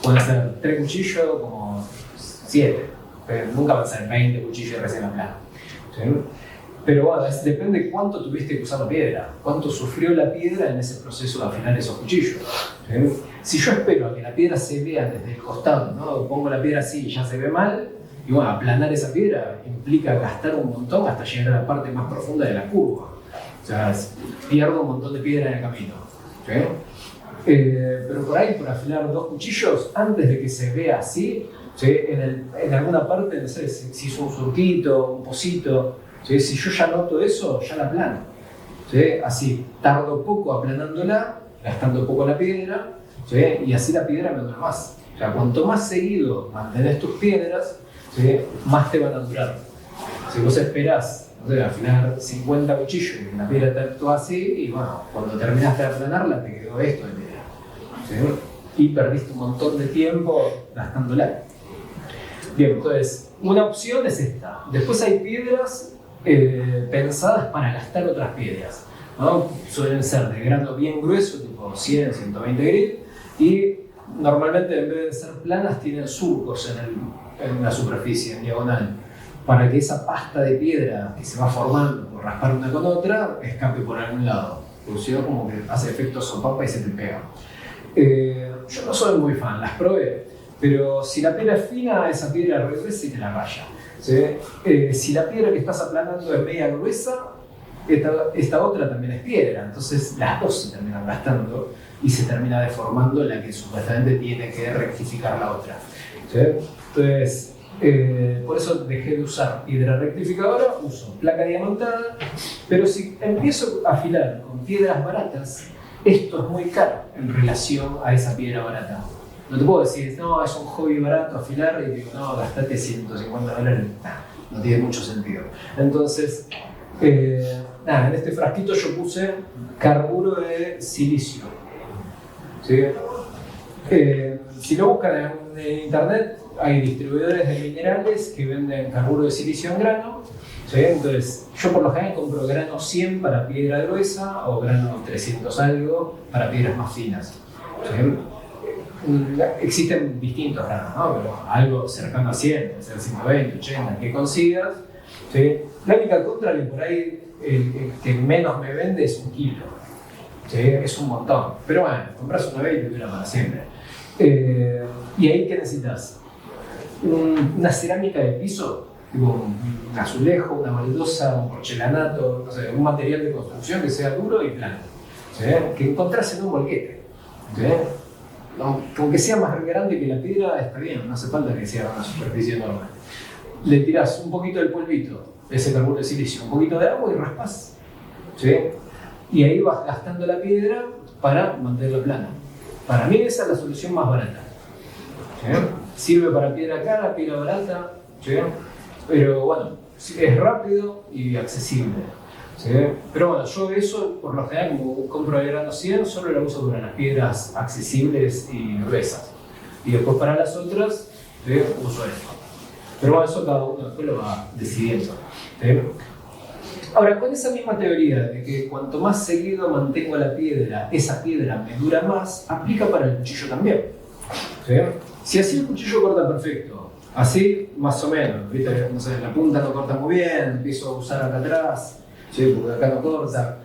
pueden ser 3 cuchillos como 7, pero nunca van a ser 20 cuchillos y recién la plano. ¿Sí? Pero bueno, depende de cuánto tuviste que usar la piedra, cuánto sufrió la piedra en ese proceso de afilar esos cuchillos. ¿Sí? Si yo espero a que la piedra se vea desde el costado, ¿no? Pongo la piedra así y ya se ve mal, y bueno, aplanar esa piedra implica gastar un montón hasta llegar a la parte más profunda de la curva. O sea, pierdo un montón de piedra en el camino. ¿Sí? Pero por ahí, por afilar 2 cuchillos, antes de que se vea así, ¿sí? En alguna parte, no sé, si hizo un surquito, un pocito, ¿sí? Si yo ya noto eso, ya la aplano. ¿Sí? Así, tardo poco aplanándola, gastando poco la piedra, ¿sí? Y así la piedra me dura más. O sea, cuanto más seguido mantenés tus piedras, ¿sí? Más te van a durar. Si vos esperás, no sé, afilar 50 cuchillos y la piedra está toda así, y bueno, cuando terminaste de aplanarla te quedó esto de piedra. ¿Sí? Y perdiste un montón de tiempo gastándola. Bien, entonces, una opción es esta. Después hay piedras pensadas para gastar otras piedras, ¿no? Suelen ser de grano bien grueso, tipo 100, 120 grit, y normalmente en vez de ser planas tienen surcos en la superficie, en diagonal, para que esa pasta de piedra que se va formando por raspar una con otra escape por algún lado, porque si no como que hace efecto sopapa y se te pega. Yo no soy muy fan, las probé, pero si la piedra es fina, esa piedra regresa y te la raya. ¿Sí? Si la piedra que estás aplanando es media gruesa, esta otra también es piedra, entonces las dos se terminan gastando y se termina deformando la que supuestamente tiene que rectificar la otra. ¿Sí? Entonces, por eso dejé de usar piedra rectificadora, uso placa diamantada, pero si empiezo a afilar con piedras baratas, esto es muy caro en relación a esa piedra barata. No te puedo decir, no, es un hobby barato afilar, y digo, no, gastate $150. No tiene mucho sentido. Entonces, nada, en este frasquito yo puse carburo de silicio. ¿Sí? Si lo buscan en internet, hay distribuidores de minerales que venden carburo de silicio en grano. ¿Sí? Entonces, yo por lo general compro grano 100 para piedra gruesa o grano 300 algo para piedras más finas. ¿Sí? Existen distintos granos, ¿no? Pero algo cercano a 100, puede ser 120, 80, que consigas. ¿Sí? La única contra que por ahí el que menos me vende es 1 kilo. ¿Sí? Es un montón. Pero bueno, compras una vez y te dura para siempre. ¿Y ahí qué necesitas? Una cerámica de piso, tipo un azulejo, una baldosa, un porcelanato, no sé, un material de construcción que sea duro y plano. ¿Sí? Que encontrás en un bolquete. ¿Sí? Aunque sea más grande que la piedra, está bien, no hace falta que sea una superficie enorme. Le tirás un poquito del polvito, ese carburo de silicio, un poquito de agua y raspás. ¿Sí? Y ahí vas gastando la piedra para mantenerla plana. Para mí esa es la solución más barata. ¿Sí? Sirve para piedra cara, piedra barata, ¿sí? Pero bueno, es rápido y accesible. ¿Sí? Pero bueno, yo eso, por lo general, como compro de grano 100, solo lo uso para las piedras accesibles y gruesas. Y después para las otras, ¿sí? Uso esto. Pero bueno, eso cada uno después lo va decidiendo. ¿Sí? Ahora, con esa misma teoría de que cuanto más seguido mantengo la piedra, esa piedra me dura más, aplica para el cuchillo también. ¿Sí? Si así el cuchillo corta perfecto, así más o menos, ¿viste? No sé, la punta no corta muy bien, empiezo a usar acá atrás, ¿sí? Porque acá no corta.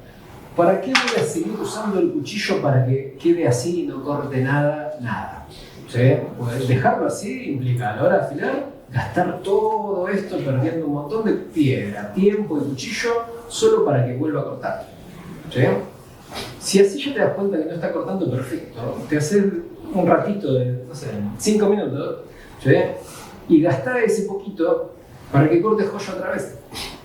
¿Para qué voy a seguir usando el cuchillo para que quede así y no corte nada? Nada. ¿Sí? Pues dejarlo así implica a la hora de afilar, gastar todo esto perdiendo un montón de piedra, tiempo y cuchillo solo para que vuelva a cortar. ¿Sí? Si así ya te das cuenta que no está cortando perfecto, te haces un ratito de, no sé, 5 minutos, ¿sí? Y gastá ese poquito para que cortes joya otra vez.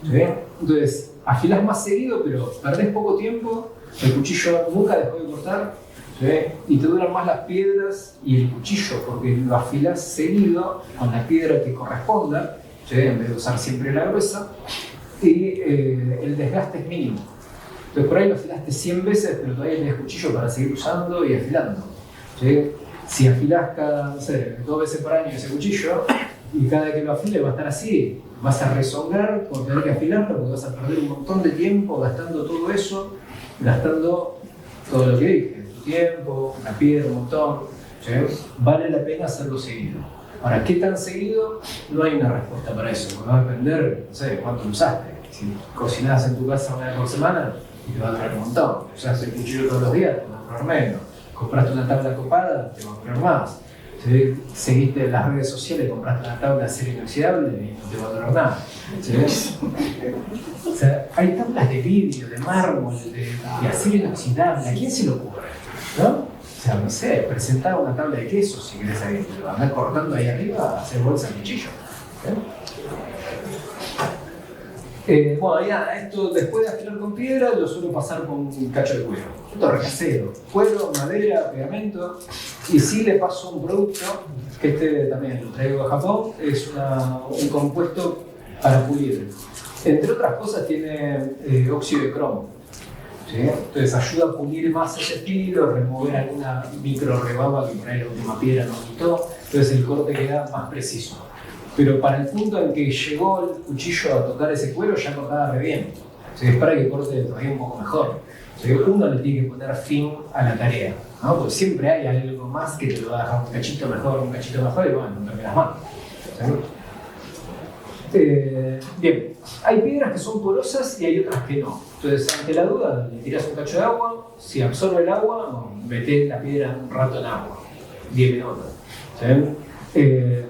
¿Sí? Entonces, afilás más seguido, pero perdés poco tiempo, el cuchillo nunca dejó de cortar, ¿sí? Y te duran más las piedras y el cuchillo, porque lo afilás seguido con la piedra que corresponda, ¿sí? En vez de usar siempre la gruesa, y el desgaste es mínimo. Entonces por ahí lo afilaste 100 veces, pero todavía tenés cuchillo para seguir usando y afilando. ¿Sí? Si afilás cada, no sé, 2 veces por año ese cuchillo, y cada vez que lo afiles va a estar así, vas a rezongar por tener que afilarlo, porque vas a perder un montón de tiempo gastando todo eso, gastando todo lo que dije, tu tiempo, una piedra, un montón, ¿sí? Vale la pena hacerlo seguido. Ahora, ¿qué tan seguido? No hay una respuesta para eso, porque va a depender, no sé, cuánto lo usaste. Si cocinás en tu casa una vez por semana, te va a durar un montón. Usás el cuchillo todos los días, te va a durar menos. Compraste una tabla copada, te va a durar más. Si seguiste en las redes sociales, compraste una tabla de acero inoxidable y no te va a durar nada. ¿Sí? O sea, hay tablas de vidrio, de mármol, de acero inoxidable. ¿A quién se le ocurre? ¿No? O sea, no sé, presentar una tabla de queso si querés ahí, andar cortando ahí arriba, hacer bolsa de cuchillo. Bueno, ya, esto después de afilar con piedra lo suelo pasar con un cacho de cuero. Esto es casero. Cuero, madera, pegamento. Y sí le paso un producto, que este también lo traigo de Japón, es un compuesto para pulir. Entre otras cosas tiene óxido de cromo. ¿Sí? Entonces ayuda a pulir más ese filo, remover alguna micro rebaba que por ahí la última piedra no quitó. Entonces el corte queda más preciso. Pero para el punto en que llegó el cuchillo a tocar ese cuero, ya cortaba re bien. Se espera que corte todavía un poco mejor. O sea, uno le tiene que poner fin a la tarea, ¿no? Porque siempre hay algo más que te lo va a dejar un cachito mejor, y bueno, no terminas mal. Bien, hay piedras que son porosas y hay otras que no. Entonces, ante la duda, le tirás un cacho de agua, si absorbe el agua, metés la piedra un rato en agua, 10 minutos. ¿Sí?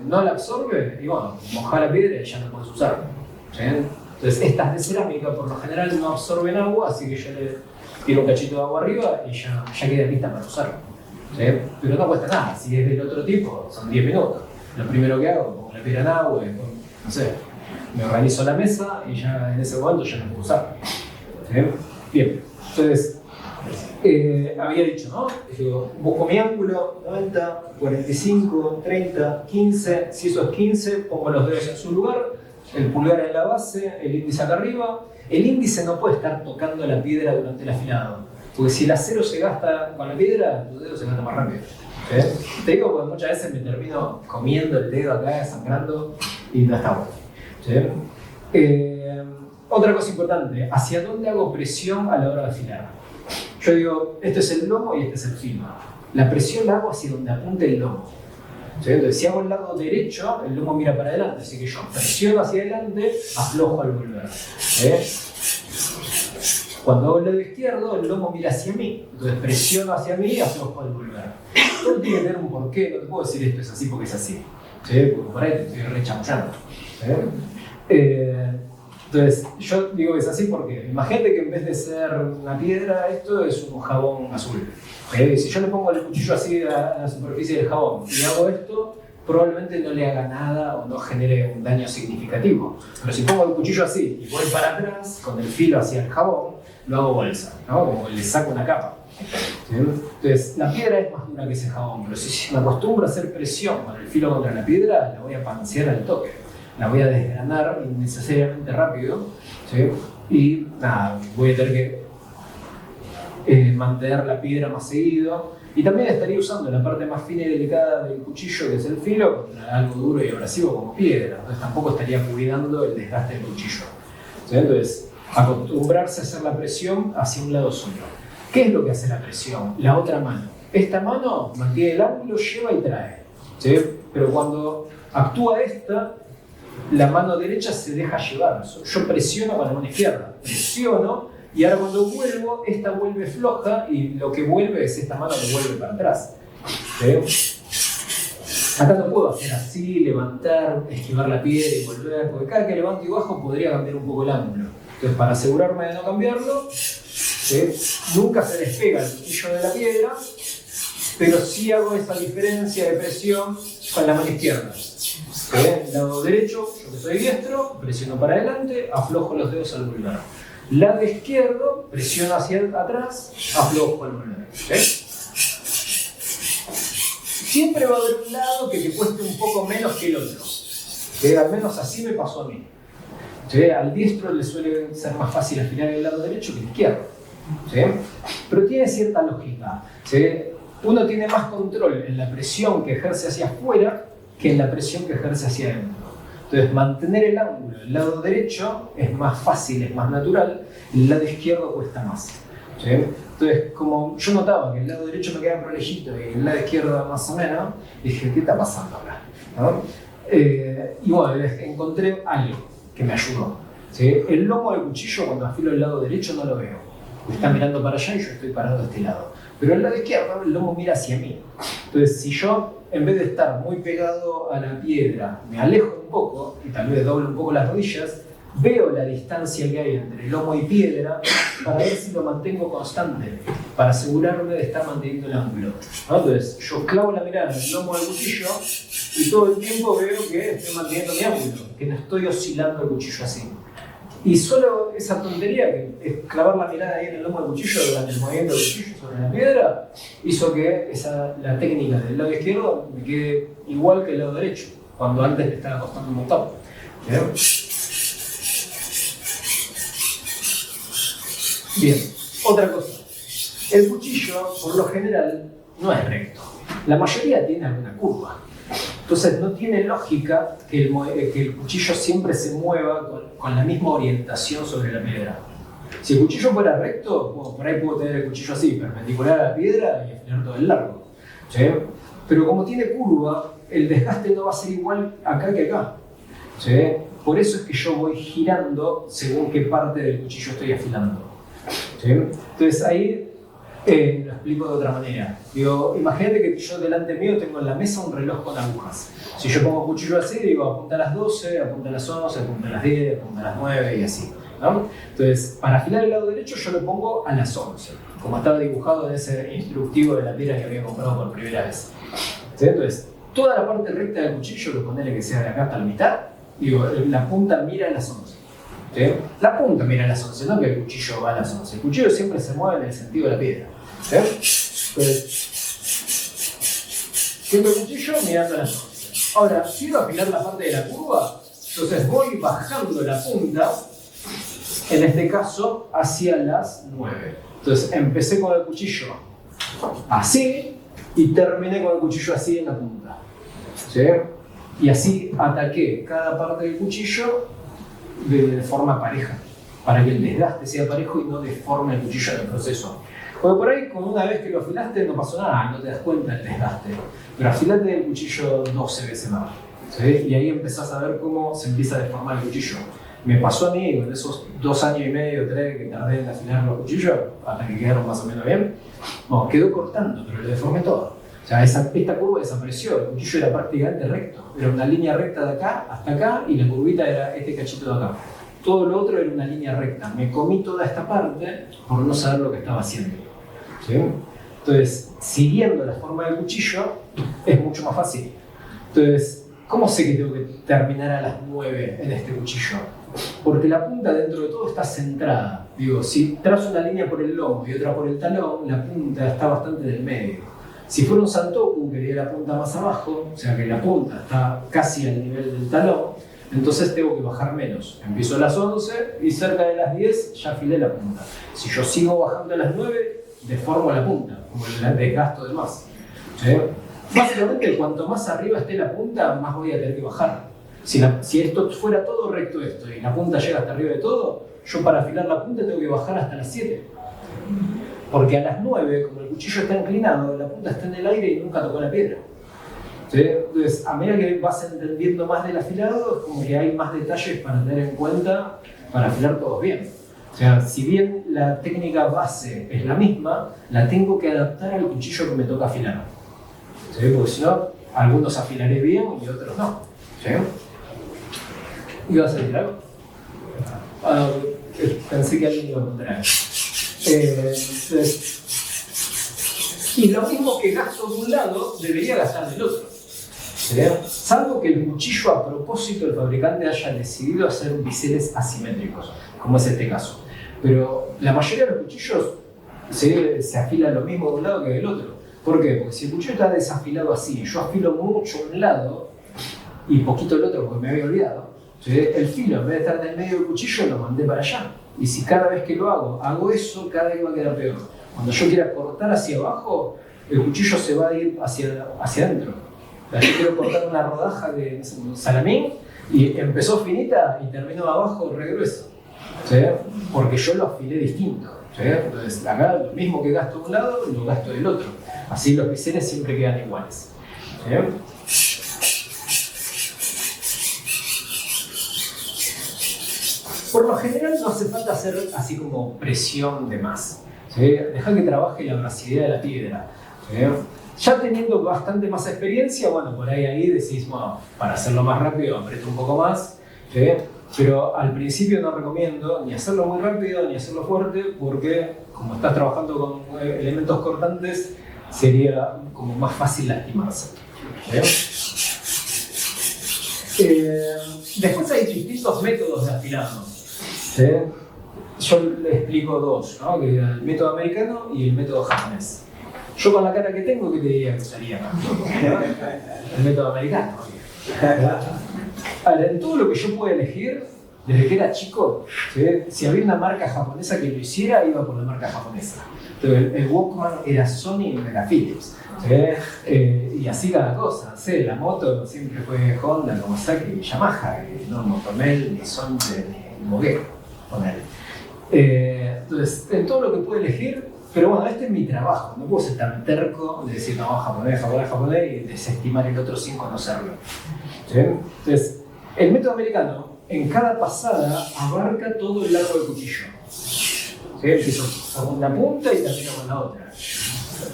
No la absorbe y bueno, mojá la piedra y ya no puedes usar. ¿Sí? Entonces, estas de cerámica por lo general no absorben agua, así que yo le tiro un cachito de agua arriba y ya queda lista para usar. ¿Sí? Pero no cuesta nada, si es del otro tipo, son 10 minutos. Lo primero que hago, pongo la piedra en agua, no sé, me organizo la mesa y ya en ese momento ya no puedo usar. ¿Sí? Bien, entonces, había dicho, ¿no? Digo, busco mi ángulo, 90, 45, 30, 15, si eso es 15, pongo los dedos en su lugar, el pulgar en la base, el índice acá arriba. El índice no puede estar tocando la piedra durante el afilado, porque si el acero se gasta con la piedra, tu dedo se gasta más rápido. ¿Sí? Te digo porque muchas veces me termino comiendo el dedo acá, sangrando, y no está bueno. ¿Sí? Otra cosa importante, ¿hacia dónde hago presión a la hora de afilar? Yo digo, este es el lomo y este es el filo. La presión la hago hacia donde apunte el lomo. ¿Sí? Entonces, si hago el lado derecho, el lomo mira para adelante, así que yo presiono hacia adelante, aflojo al volver. ¿Sí? Cuando hago el lado izquierdo, el lomo mira hacia mí, entonces presiono hacia mí y aflojo al volver. Todo tiene que tener un porqué, no te puedo decir esto es así porque es así. ¿Sí? Porque por ahí te estoy rechamullando. Entonces, yo digo que es así porque imagínate que en vez de ser una piedra, esto es un jabón azul. Si yo le pongo el cuchillo así a la superficie del jabón y hago esto, probablemente no le haga nada o no genere un daño significativo. Pero si pongo el cuchillo así y voy para atrás, con el filo hacia el jabón, lo hago bolsa, ¿no? Como le saco una capa. ¿Sí? Entonces, la piedra es más dura que ese jabón, pero si me acostumbro a hacer presión con el filo contra la piedra, la voy a pansear al toque. La voy a desgranar innecesariamente rápido, ¿sí? Y nada, voy a tener que mantener la piedra más seguido. Y también estaría usando la parte más fina y delicada del cuchillo, que es el filo, contra algo duro y abrasivo como piedra. Entonces tampoco estaría cuidando el desgaste del cuchillo. ¿Sí? Entonces, acostumbrarse a hacer la presión hacia un lado solo. ¿Qué es lo que hace la presión? La otra mano. Esta mano mantiene el ángulo, lleva y trae. ¿Sí? Pero cuando actúa esta, la mano derecha se deja llevar. Yo presiono con la mano izquierda. Presiono y ahora cuando vuelvo, esta vuelve floja y lo que vuelve es esta mano que vuelve para atrás. ¿Sí? Acá no puedo hacer así, levantar, esquivar la piedra y volver, porque cada que levanto y bajo podría cambiar un poco el ángulo. Entonces, para asegurarme de no cambiarlo, ¿sí? Nunca se despega el cuchillo de la piedra, pero sí hago esa diferencia de presión con la mano izquierda. El lado derecho, yo que soy diestro, presiono para adelante, aflojo los dedos al volver. Lado izquierdo, presiono hacia atrás, aflojo al volver. ¿Sí? Siempre va a haber un lado que te cueste un poco menos que el otro. ¿Sí? Al menos así me pasó a mí. ¿Sí? Al diestro le suele ser más fácil afilar el lado derecho que el izquierdo. ¿Sí? Pero tiene cierta lógica. ¿Sí? Uno tiene más control en la presión que ejerce hacia afuera que en la presión que ejerce hacia adentro. Entonces, mantener el ángulo del lado derecho es más fácil, es más natural, el lado izquierdo cuesta más. ¿Sí? Entonces, como yo notaba que el lado derecho me quedaba prolejito y el lado izquierdo más o menos, dije, ¿qué está pasando acá? ¿No? Y bueno, encontré algo que me ayudó. ¿Sí? El lomo del cuchillo, cuando afilo el lado derecho, no lo veo. Está mirando para allá y yo estoy parado de este lado. Pero el lado izquierdo, el lomo mira hacia mí. Entonces, si yo, en vez de estar muy pegado a la piedra, me alejo un poco y tal vez doblo un poco las rodillas, veo la distancia que hay entre lomo y piedra para ver si lo mantengo constante, para asegurarme de estar manteniendo el ángulo. ¿No? Entonces, yo clavo la mirada en el lomo del cuchillo y todo el tiempo veo que estoy manteniendo mi ángulo, que no estoy oscilando el cuchillo así. Y solo esa tontería, que es clavar la mirada ahí en el lomo del cuchillo durante el movimiento del cuchillo sobre la piedra, hizo que la técnica del lado izquierdo me quede igual que el lado derecho, cuando antes me estaba costando un montón. ¿Bien? Bien, otra cosa. El cuchillo, por lo general, no es recto. La mayoría tiene alguna curva. Entonces no tiene lógica que el cuchillo siempre se mueva con la misma orientación sobre la piedra. Si el cuchillo fuera recto, bueno, por ahí puedo tener el cuchillo así, perpendicular a la piedra y afilar todo el largo. ¿Sí? Pero como tiene curva, el desgaste no va a ser igual acá que acá. ¿Sí? Por eso es que yo voy girando según qué parte del cuchillo estoy afilando. ¿Sí? Entonces ahí lo explico de otra manera. Digo, imagínate que yo delante mío tengo en la mesa un reloj con agujas. Si yo pongo el cuchillo así, digo apunta a las 12, apunta a las 11, apunta a las 10, apunta a las 9 y así, ¿no? Entonces, para afilar el lado derecho yo lo pongo a las 11, como estaba dibujado en ese instructivo de la piedra que había comprado por primera vez. ¿Sí? Entonces, toda la parte recta del cuchillo, lo ponele que sea de acá hasta la mitad, digo, la punta mira a las 11. ¿Sí? La punta mira a las 11, no que el cuchillo va a las 11. El cuchillo siempre se mueve en el sentido de la piedra. ¿Sí? Entonces, tengo el cuchillo mirando a las 11. Ahora, quiero afilar la parte de la curva, entonces voy bajando la punta, en este caso, hacia las 9. Entonces, empecé con el cuchillo así y terminé con el cuchillo así en la punta. ¿Sí? Y así ataqué cada parte del cuchillo de forma pareja, para que el desgaste sea parejo y no deforme el cuchillo en el proceso. Porque por ahí, con una vez que lo afilaste, no pasó nada, no te das cuenta del desgaste. Pero afilate el cuchillo 12 veces más. ¿Sí? Y ahí empezás a ver cómo se empieza a deformar el cuchillo. Me pasó a mí, en esos 2 años y medio, 3 que tardé en afilar los cuchillos, hasta que quedaron más o menos bien, bueno, quedó cortando, pero lo deformé todo. O sea, esta curva desapareció, el cuchillo era prácticamente recto. Era una línea recta de acá hasta acá y la curvita era este cachito de acá. Todo lo otro era una línea recta. Me comí toda esta parte por no saber lo que estaba haciendo. ¿Sí? Entonces, siguiendo la forma del cuchillo, es mucho más fácil. Entonces, ¿cómo sé que tengo que terminar a las 9 en este cuchillo? Porque la punta dentro de todo está centrada. Digo, si trazo una línea por el lomo y otra por el talón, la punta está bastante del medio. Si fuera un santoku, que tiene la punta más abajo, o sea que la punta está casi al nivel del talón, entonces tengo que bajar menos. Empiezo a las 11 y cerca de las 10 ya afilé la punta. Si yo sigo bajando a las 9, deformo la punta, como el desgasto de más. ¿Sí? Básicamente, cuanto más arriba esté la punta, más voy a tener que bajar. Si esto fuera todo recto esto y la punta llega hasta arriba de todo, yo para afilar la punta tengo que bajar hasta las 7. Porque a las 9, como el cuchillo está inclinado, la punta está en el aire y nunca tocó la piedra. ¿Sí? Entonces, a medida que vas entendiendo más del afilado, es como que hay más detalles para tener en cuenta para afilar todos bien. O sea, si bien la técnica base es la misma, la tengo que adaptar al cuchillo que me toca afilar. ¿Sí? Porque si no, algunos afilaré bien y otros no. ¿Sí? ¿Ibas a decir algo? Pensé que alguien iba a contar algo. Y lo mismo que gasto de un lado, debería gastar del otro. ¿Sí? Salvo que el cuchillo, a propósito, el fabricante haya decidido hacer biseles asimétricos, como es este caso. Pero la mayoría de los cuchillos se afila lo mismo de un lado que del otro. ¿Por qué? Porque si el cuchillo está desafilado así, yo afilo mucho un lado y poquito el otro porque me había olvidado, ¿sí? El filo, en vez de estar en el medio del cuchillo, lo mandé para allá. Y si cada vez que lo hago eso, cada vez va a quedar peor. Cuando yo quiera cortar hacia abajo, el cuchillo se va a ir hacia adentro. Yo quiero cortar una rodaja de un salamín y empezó finita y terminó abajo re grueso. ¿Sí? Porque yo lo afilé distinto. ¿sí? Entonces, acá lo mismo que gasto de un lado, lo gasto del otro. Así los pinceles siempre quedan iguales. ¿Sí? Por lo general no hace falta hacer así como presión de más. ¿Sí? Deja que trabaje la abrasidad de la piedra. ¿Sí? Ya teniendo bastante más experiencia, bueno, por ahí decís, bueno, para hacerlo más rápido aprieto un poco más. ¿Sí? Pero al principio no recomiendo ni hacerlo muy rápido ni hacerlo fuerte, porque como estás trabajando con elementos cortantes, sería como más fácil lastimarse. Después hay distintos métodos de afilado. ¿Sí? Yo le explico dos, ¿no? Que el método americano y el método japonés. Yo con la cara que tengo, ¿qué te diría que usaría? El método americano. Ahora, en todo lo que yo puedo elegir, desde que era chico, ¿sí? Si había una marca japonesa que lo hiciera, iba por la marca japonesa. Entonces, el Walkman era Sony y era Philips. ¿Sí? Y así cada cosa. ¿Sí? La moto siempre fue Honda, Kawasaki y Yamaha, no Motomel, ni Sonche, ni Moguer. Entonces, en todo lo que puedo elegir, pero bueno, este es mi trabajo. No puedo ser tan terco de decir, no, japonés, japonés, japonés, y desestimar el otro sin conocerlo. ¿Sí? Entonces, el método americano, en cada pasada, abarca todo el largo del cuchillo. ¿Sí? Empiezo con una punta y termino con la otra.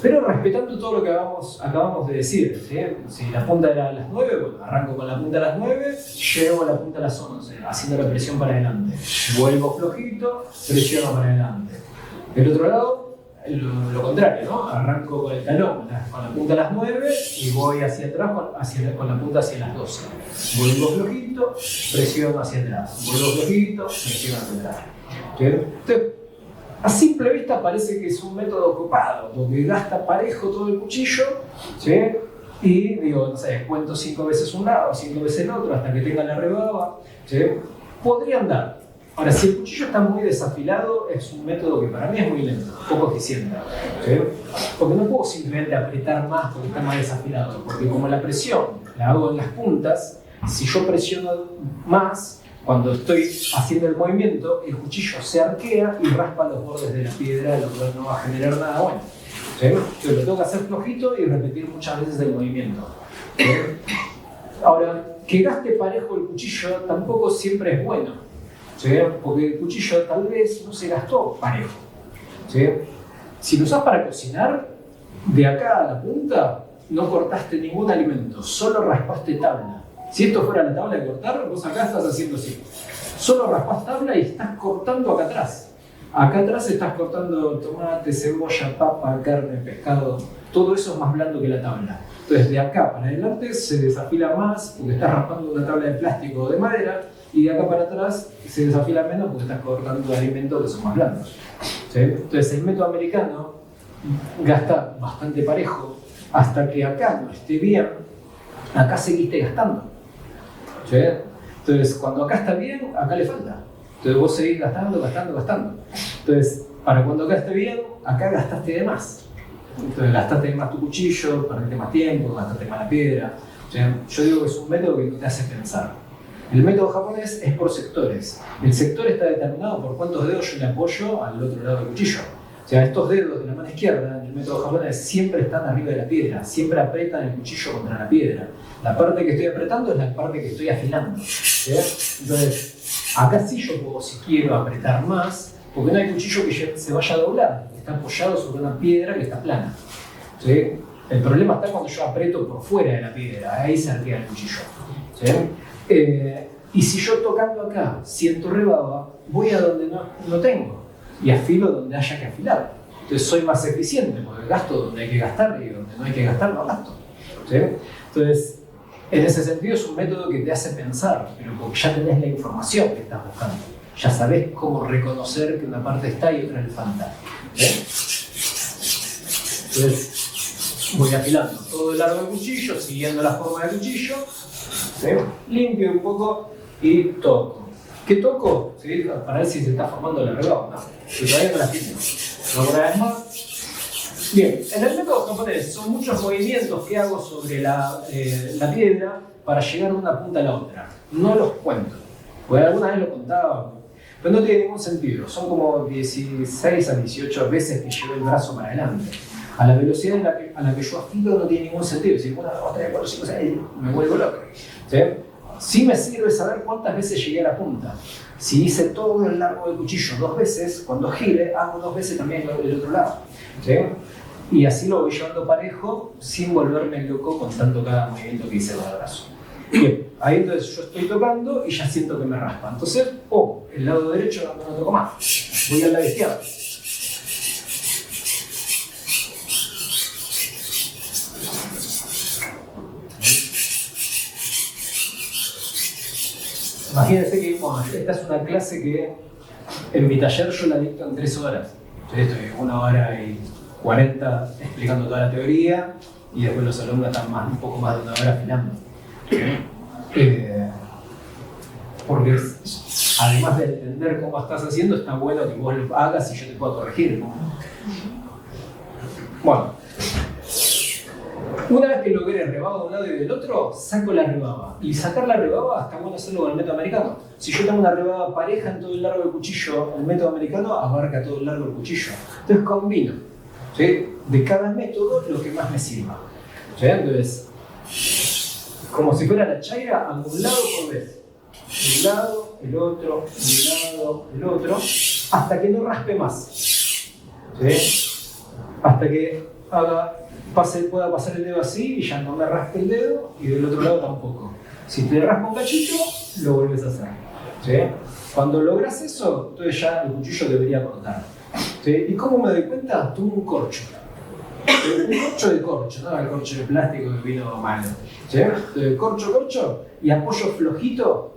Pero respetando todo lo que acabamos de decir. ¿Sí? Si la punta era a las 9, bueno, arranco con la punta a las 9, llevo la punta a las 11, haciendo la presión para adelante. Vuelvo flojito, presiono para adelante. Del otro lado, lo contrario, ¿no? Arranco con el talón, con la punta a las 9 y voy hacia atrás con la punta hacia las 12. Vuelvo flojito, presiono hacia atrás. Vuelvo flojito, presiono hacia atrás. ¿Sí? Entonces, a simple vista parece que es un método ocupado, porque gasta parejo todo el cuchillo, ¿sí? Y digo, no sé, cuento 5 veces un lado, 5 veces el otro, hasta que tenga la rebaba, ¿sí? Podría andar. Ahora, si el cuchillo está muy desafilado, es un método que para mí es muy lento, poco eficiente. ¿Sí? Porque no puedo simplemente apretar más porque está más desafilado, porque como la presión la hago en las puntas, si yo presiono más, cuando estoy haciendo el movimiento, el cuchillo se arquea y raspa los bordes de la piedra, lo cual no va a generar nada bueno. ¿Sí? Entonces lo tengo que hacer flojito y repetir muchas veces el movimiento. ¿Sí? Ahora, que gaste parejo el cuchillo tampoco siempre es bueno. ¿Sí? Porque el cuchillo tal vez no se gastó parejo. ¿Sí? Si lo usás para cocinar, de acá a la punta no cortaste ningún alimento, solo raspaste tabla. Si esto fuera la tabla de cortar, vos acá estás haciendo así. Solo raspás tabla y estás cortando acá atrás. Acá atrás estás cortando tomate, cebolla, papa, carne, pescado. Todo eso es más blando que la tabla. Entonces de acá para adelante se desafila más porque estás raspando una tabla de plástico o de madera, y de acá para atrás se desafila menos porque estás cortando alimentos que son más blandos. ¿Sí? Entonces el método americano gasta bastante parejo hasta que acá no esté bien, acá seguiste gastando. ¿Sí? Entonces cuando acá está bien, acá le falta. Entonces vos seguís gastando. Entonces para cuando acá esté bien, acá gastaste de más. Entonces gastaste de más tu cuchillo, perdiste más tiempo, gastaste más la piedra. O sea, yo digo que es un método que no te hace pensar. El método japonés es por sectores. El sector está determinado por cuántos dedos yo le apoyo al otro lado del cuchillo. O sea, estos dedos de la mano izquierda en el método japonés siempre están arriba de la piedra, siempre apretan el cuchillo contra la piedra. La parte que estoy apretando es la parte que estoy afilando. ¿Sí? Entonces, acá sí yo puedo, si quiero, apretar más, porque no hay cuchillo que se vaya a doblar, está apoyado sobre una piedra que está plana. ¿Sí? El problema está cuando yo aprieto por fuera de la piedra, ahí se arquea el cuchillo. ¿Sí? Y si yo tocando acá siento rebaba, voy a donde no tengo y afilo donde haya que afilar. Entonces soy más eficiente porque gasto donde hay que gastar y donde no hay que gastar no gasto. ¿Sí? Entonces, en ese sentido es un método que te hace pensar, pero porque ya tenés la información que estás buscando. Ya sabés cómo reconocer que una parte está y otra le falta. ¿Sí? Entonces, voy afilando todo el largo del cuchillo, siguiendo la forma del cuchillo. ¿Sí? Limpio un poco y toco. ¿Qué toco? ¿Sí? Para ver si se está formando la rebaba. No, pero todavía no la filmo. Una vez más. Bien, en el método japonés son muchos movimientos que hago sobre la piedra para llegar de una punta a la otra. No los cuento, porque alguna vez lo contaba, pero no tiene ningún sentido. Son como 16 a 18 veces que llevo el brazo para adelante. A la velocidad a la que yo afilo no tiene ningún sentido. Si una, dos, tres, cuatro, cinco, seis, me vuelvo loco. ¿Sí? Sí me sirve saber cuántas veces llegué a la punta. Si hice todo el largo del cuchillo 2 veces, cuando gire, hago 2 veces también el otro lado. ¿Sí? Y así lo voy llevando parejo, sin volverme loco con tanto cada movimiento que hice con el brazo. Bien, ahí entonces yo estoy tocando y ya siento que me raspa. Entonces, el lado derecho no toco más. Voy al lado izquierdo. Imagínense que esta es una clase que en mi taller yo la dicto en 3 horas. Yo estoy 1 hora y 40 explicando toda la teoría y después los alumnos están un poco más de 1 hora afilando. Porque además de entender cómo estás haciendo, está bueno que vos lo hagas y yo te pueda corregir, ¿no? Bueno. Una vez que logré el rebaba de un lado y del otro, saco la rebaba. Y sacar la rebaba está bueno hacerlo con el método americano. Si yo tengo una rebaba pareja en todo el largo del cuchillo, el método americano abarca todo el largo del cuchillo. Entonces combino, ¿sí?, de cada método lo que más me sirva. ¿Sí? Entonces, como si fuera la chaira, hago un lado por vez. Un lado, el otro, un lado, el otro, hasta que no raspe más. ¿Sí? Hasta que pueda pasar el dedo así y ya no me raspe el dedo, y del otro lado tampoco. Si te raspa un cachito, lo vuelves a hacer. ¿Sí? Cuando logras eso, entonces ya el cuchillo debería cortar. ¿Sí? ¿Y cómo me doy cuenta? Tuve un corcho. Un corcho de corcho, no el corcho de plástico que vino malo. ¿Sí? Entonces, corcho, y apoyo flojito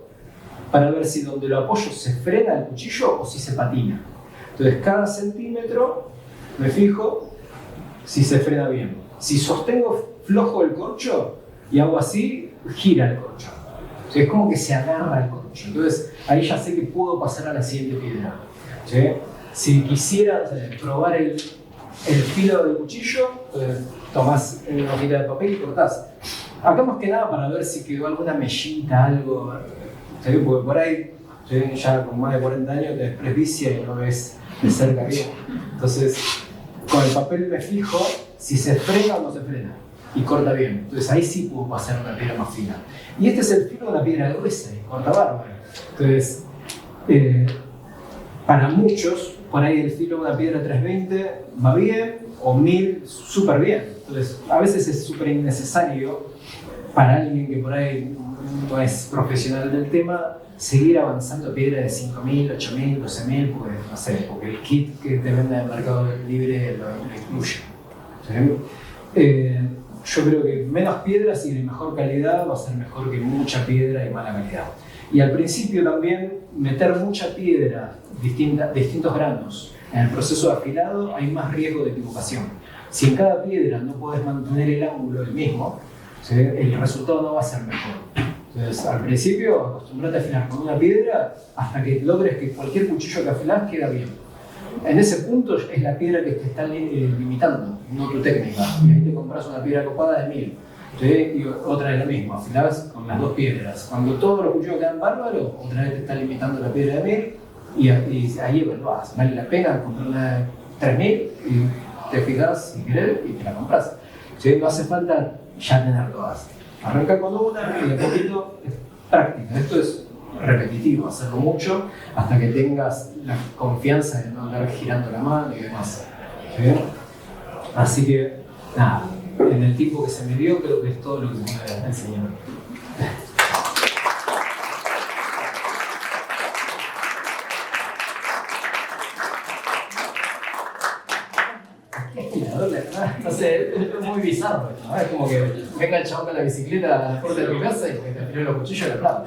para ver si donde lo apoyo se frena el cuchillo o si se patina. Entonces, cada centímetro me fijo si se frena bien. Si sostengo flojo el corcho y hago así, gira el corcho. O sea, es como que se agarra el corcho. Entonces, ahí ya sé que puedo pasar a la siguiente piedra. ¿Sí? Si quisiera probar el filo del cuchillo, tomás una hojita de papel y cortás. Acá más que nada para ver si quedó alguna mellita, algo. ¿Sí? Porque por ahí, ¿sí?, ya con más de 40 años te despresbicia y no ves de cerca bien. Entonces, con el papel me fijo si se frena o no se frena y corta bien. Entonces ahí sí puedo pasar una piedra más fina. Y este es el filo de una piedra gruesa y corta bárbaro. Entonces, para muchos, por ahí el filo de una piedra 320 va bien, o 1000 súper bien. Entonces, a veces es súper innecesario para alguien que por ahí no es profesional del tema seguir avanzando piedra de 5000, 8000, 12000, pues no sé, porque el kit que te vende en el mercado libre lo incluye. ¿Sí? Yo creo que menos piedras y de mejor calidad va a ser mejor que mucha piedra y mala calidad. Y al principio también meter mucha piedra, distintos granos, en el proceso de afilado hay más riesgo de equivocación. Si en cada piedra no puedes mantener el ángulo el mismo, ¿sí?, el resultado no va a ser mejor. Entonces, al principio, acostumbrate a afilar con una piedra hasta que logres que cualquier cuchillo que afilás queda bien. En ese punto es la piedra que te está limitando, no tu técnica. Y ahí te compras una piedra copada de 1000, ¿sí?, y otra es lo mismo, afilás con las 2 piedras. Cuando todos los cuchillos quedan bárbaros, otra vez te está limitando la piedra de 1000 y ahí evaluás. Vale la pena comprar una de 3000 y te fijas si querés y te la compras. ¿Sí? No hace falta ya tener todas. Arranca con una y de poquito es práctica. Esto es repetitivo, hacerlo mucho hasta que tengas la confianza de no andar girando la mano y demás. ¿Sí? Así que, nada, en el tiempo que se me dio, creo que es todo lo que se puede enseñar. No sé, es muy bizarro, ¿no? Es como que venga el chabón con la bicicleta a la puerta de tu casa y te afiló los cuchillos y la plata.